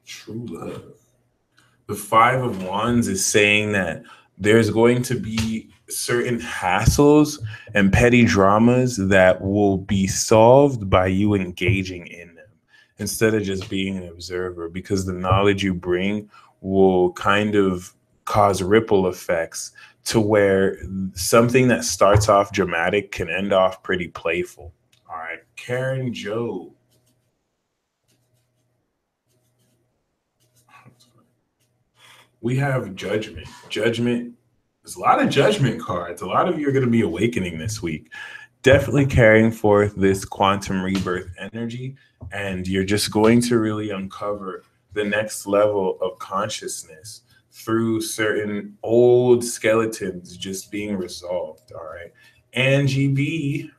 True love. The Five of Wands is saying that there's going to be certain hassles and petty dramas that will be solved by you engaging in them instead of just being an observer, because the knowledge you bring will kind of cause ripple effects to where something that starts off dramatic can end off pretty playful. All right, Karen Joe. We have Judgment. Judgment. There's a lot of Judgment cards. A lot of you are going to be awakening this week. Definitely carrying forth this quantum rebirth energy, and you're just going to really uncover the next level of consciousness through certain old skeletons just being resolved. All right. Angie B,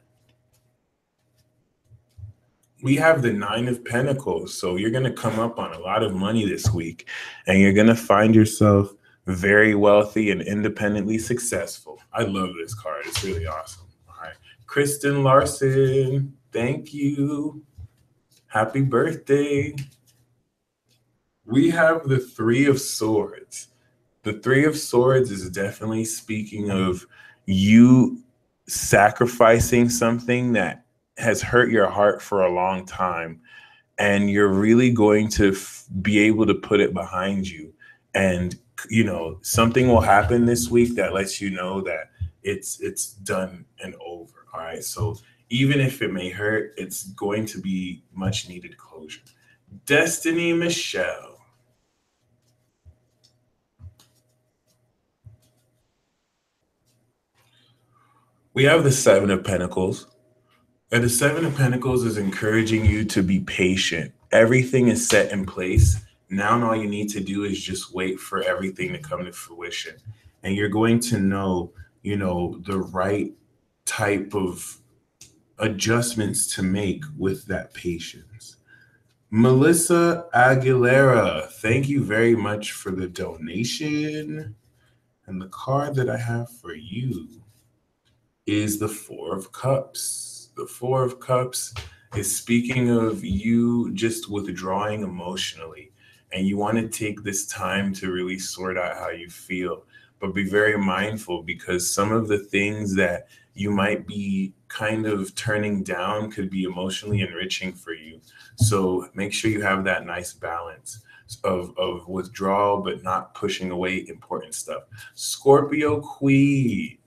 we have the Nine of Pentacles. So you're going to come up on a lot of money this week, and you're going to find yourself very wealthy and independently successful. I love this card. It's really awesome. All right. Kristen Larson, thank you. Happy birthday. We have the Three of Swords. The Three of Swords is definitely speaking of you sacrificing something that has hurt your heart for a long time, and you're really going to be able to put it behind you. And something will happen this week that lets you know that it's done and over. All right, so even if it may hurt, it's going to be much needed closure. Destiny Michelle. We have the Seven of Pentacles. And the Seven of Pentacles is encouraging you to be patient. Everything is set in place. Now all you need to do is just wait for everything to come to fruition. And you're going to know, the right type of adjustments to make with that patience. Melissa Aguilera, thank you very much for the donation. And the card that I have for you is the Four of Cups. The Four of Cups is speaking of you just withdrawing emotionally, and you want to take this time to really sort out how you feel, but be very mindful because some of the things that you might be kind of turning down could be emotionally enriching for you. So make sure you have that nice balance of withdrawal, but not pushing away important stuff. Scorpio Queen,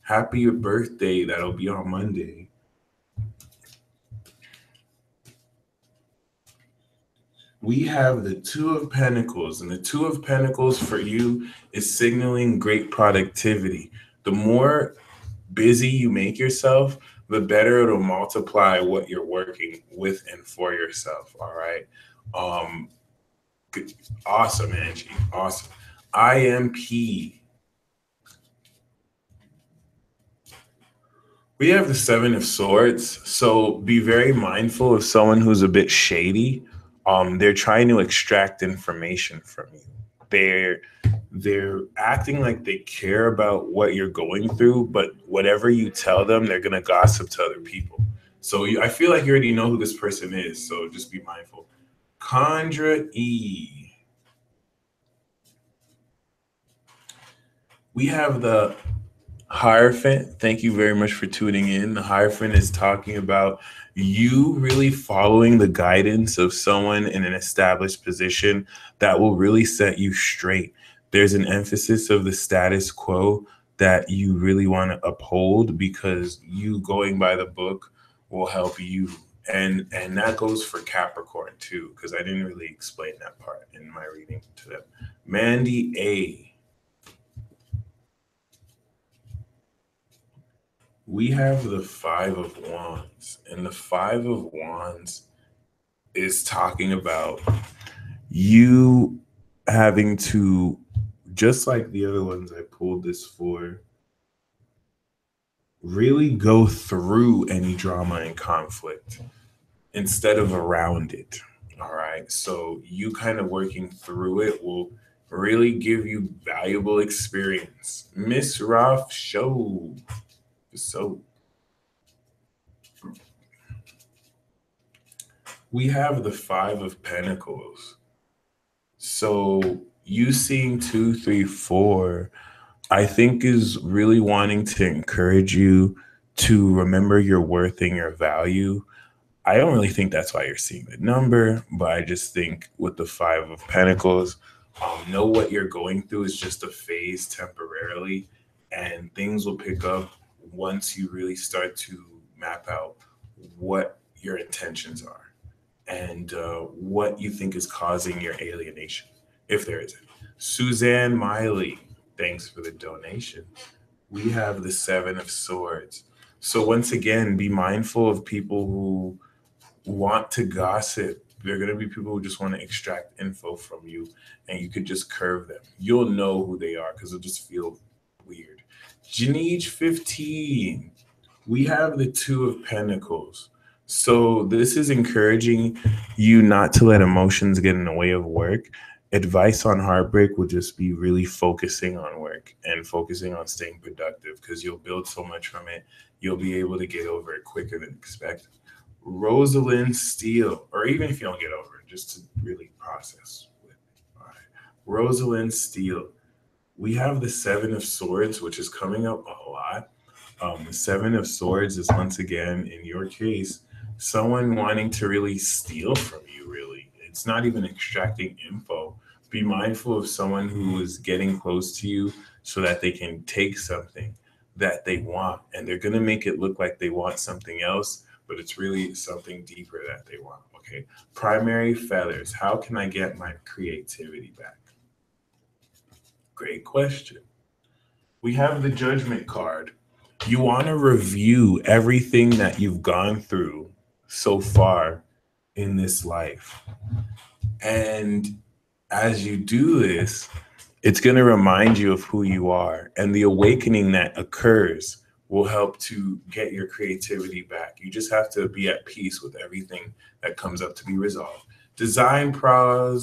happy birthday. That'll be on Monday. We have the Two of Pentacles, and the Two of Pentacles for you is signaling great productivity. The more busy you make yourself, the better it'll multiply what you're working with and for yourself. All right. Awesome, Angie. Awesome. IMP. We have the Seven of Swords. So be very mindful of someone who's a bit shady. They're trying to extract information from you. They're acting like they care about what you're going through, but whatever you tell them, they're gonna gossip to other people. So I feel like you already know who this person is. So just be mindful. Condra E. We have the Hierophant. Thank you very much for tuning in. The Hierophant is talking about you really following the guidance of someone in an established position that will really set you straight. There's an emphasis of the status quo that you really want to uphold because you going by the book will help you. And that goes for Capricorn too, because I didn't really explain that part in my reading to them. Mandy A. We have the Five of Wands, and the Five of Wands is talking about you having to, just like the other ones I pulled this for, really go through any drama and conflict instead of around it. All right. So you kind of working through it will really give you valuable experience. Miss Ruff Show. So we have the Five of Pentacles. So you seeing 2, 3, 4, I think is really wanting to encourage you to remember your worth and your value. I don't really think that's why you're seeing the number, but I just think with the Five of Pentacles, know what you're going through is just a phase temporarily, and things will pick up once you really start to map out what your intentions are and what you think is causing your alienation, if there is any. Suzanne Miley, thanks for the donation. We have the Seven of Swords. So once again, be mindful of people who want to gossip. They're going to be people who just want to extract info from you, and you could just curve them. You'll know who they are because it'll just feel weird. Janige 15. We have the Two of Pentacles. So this is encouraging you not to let emotions get in the way of work. Advice on heartbreak would just be really focusing on work and focusing on staying productive because you'll build so much from it. You'll be able to get over it quicker than expected. Rosalind Steele, or even if you don't get over it, just to really process with it. All right. Rosalind Steele. We have the Seven of Swords, which is coming up a lot. The Seven of Swords is once again, in your case, someone wanting to really steal from you, really. It's not even extracting info. Be mindful of someone who is getting close to you so that they can take something that they want. And they're going to make it look like they want something else, but it's really something deeper that they want. Okay. Primary feathers. How can I get my creativity back? Great question. We have the Judgment card. You want to review everything that you've gone through so far in this life. And as you do this, it's going to remind you of who you are. And the awakening that occurs will help to get your creativity back. You just have to be at peace with everything that comes up to be resolved. Design Pro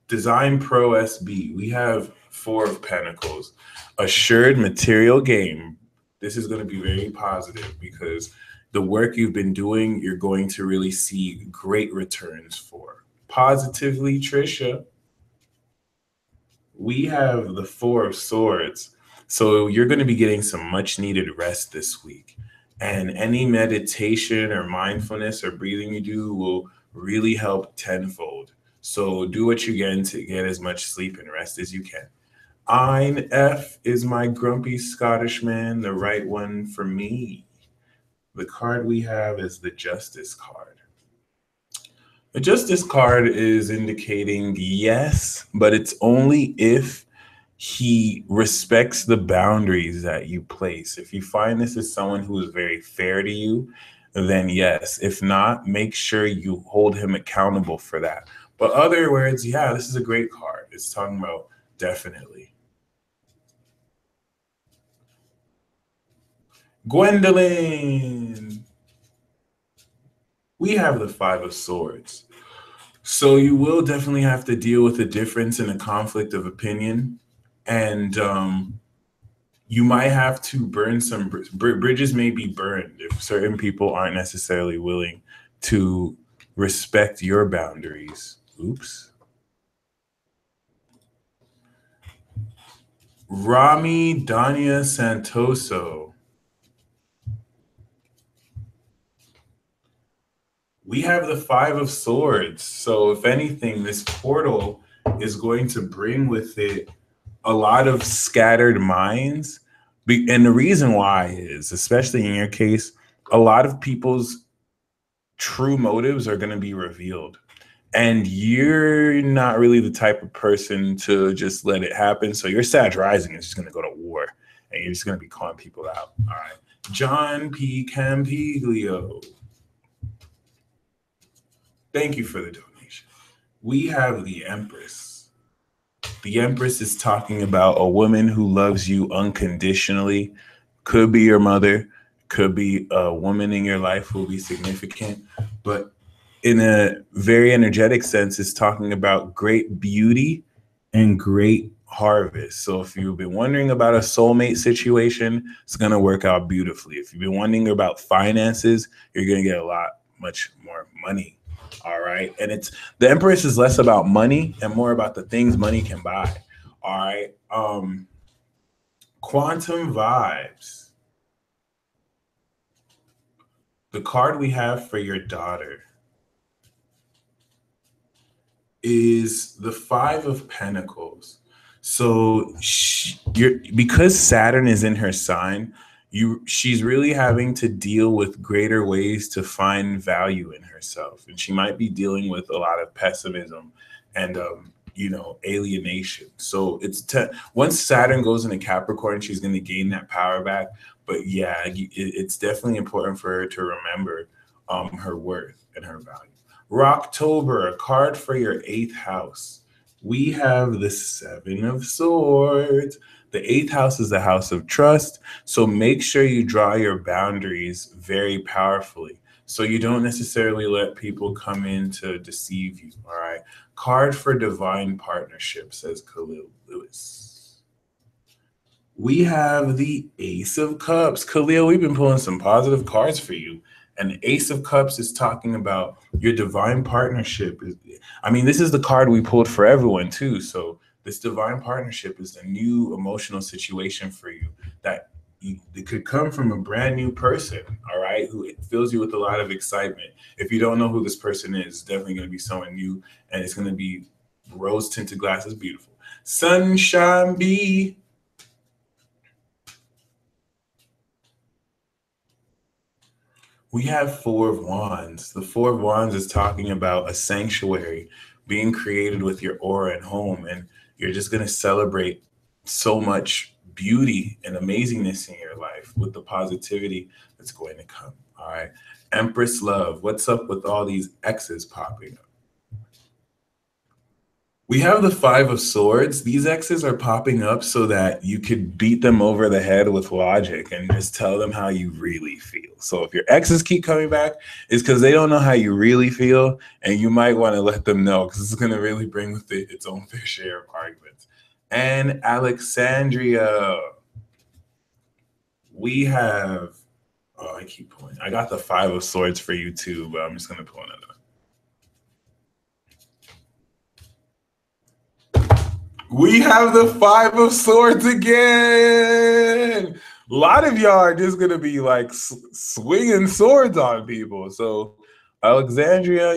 SB. We have Four of Pentacles. Assured material gain. This is going to be very positive because the work you've been doing, you're going to really see great returns for. Positively, Trisha. We have the Four of Swords. So you're going to be getting some much needed rest this week. And any meditation or mindfulness or breathing you do will really help tenfold. So do what you can to get as much sleep and rest as you can. Ein F is my grumpy Scottish man, the right one for me. The card we have is the Justice card. The Justice card is indicating yes, but it's only if he respects the boundaries that you place. If you find this is someone who is very fair to you, then yes. If not, make sure you hold him accountable for that. But other words, yeah, this is a great card. It's talking about definitely. Gwendolyn. We have the Five of Swords. So you will definitely have to deal with a difference in a conflict of opinion. And you might have to burn some bridges may be burned if certain people aren't necessarily willing to respect your boundaries. Oops. Rami Dania Santoso. We have the Five of Swords. So if anything, this portal is going to bring with it a lot of scattered minds. And the reason why is, especially in your case, a lot of people's true motives are going to be revealed. And you're not really the type of person to just let it happen. So your Sag rising is just going to go to war. And you're just going to be calling people out. All right. John P. Campiglio. Thank you for the donation. We have the Empress. The Empress is talking about a woman who loves you unconditionally. Could be your mother, could be a woman in your life who will be significant. But in a very energetic sense, it's talking about great beauty and great harvest. So if you've been wondering about a soulmate situation, it's going to work out beautifully. If you've been wondering about finances, you're going to get much more money. All right. And the Empress is less about money and more about the things money can buy. All right. Quantum Vibes. The card we have for your daughter is the Five of Pentacles. So because Saturn is in her sign, she's really having to deal with greater ways to find value in herself, and she might be dealing with a lot of pessimism and alienation. So once Saturn goes into Capricorn, she's going to gain that power back. But yeah, it's definitely important for her to remember her worth and her value. Rocktober, a card for your 8th house. We have the 7 of Swords. The 8th house is the house of trust. So make sure you draw your boundaries very powerfully, so you don't necessarily let people come in to deceive you. All right. Card for divine partnership, says Khalil Lewis. We have the Ace of Cups. Khalil, we've been pulling some positive cards for you. And the Ace of Cups is talking about your divine partnership. I mean, this is the card we pulled for everyone too. So this divine partnership is a new emotional situation for you that it could come from a brand new person, all right, who fills you with a lot of excitement. If you don't know who this person is, it's definitely going to be someone new, and it's going to be rose tinted glasses, beautiful. Sunshine Bee. We have 4 of Wands. The 4 of Wands is talking about a sanctuary being created with your aura and home, and you're just going to celebrate so much beauty and amazingness in your life with the positivity that's going to come. All right. Empress Love, what's up with all these X's popping up? We have the 5 of Swords. These X's are popping up so that you could beat them over the head with logic and just tell them how you really feel. So if your X's keep coming back, it's because they don't know how you really feel, and you might want to let them know, because it's going to really bring with it its own fair share of arguments. And Alexandria, we have, I keep pulling. I got the 5 of Swords for you too, but I'm just going to pull another. We have the 5 of Swords again. A lot of y'all are just going to be like swinging swords on people. So Alexandria,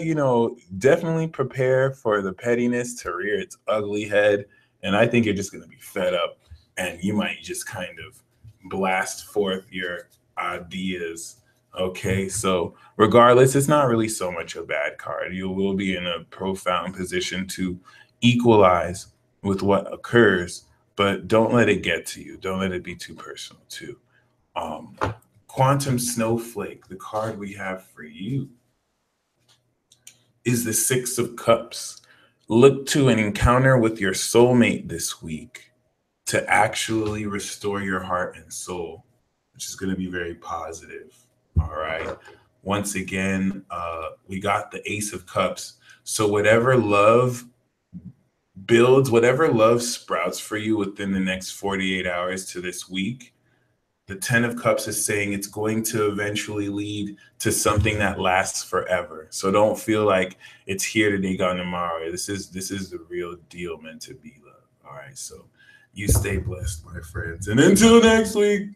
definitely prepare for the pettiness to rear its ugly head. And I think you're just going to be fed up, and you might just kind of blast forth your ideas. Okay, so regardless, it's not really so much a bad card. You will be in a profound position to equalize with what occurs, but don't let it get to you. Don't let it be too personal too. Quantum Snowflake, the card we have for you is the 6 of Cups. Look to an encounter with your soulmate this week to actually restore your heart and soul, which is going to be very positive. All right. Once again, we got the Ace of Cups. So whatever love builds, whatever love sprouts for you within the next 48 hours to this week, the 10 of Cups is saying it's going to eventually lead to something that lasts forever. So don't feel like it's here today, gone tomorrow. This is the real deal, meant to be love. All right. So you stay blessed, my friends. And until next week.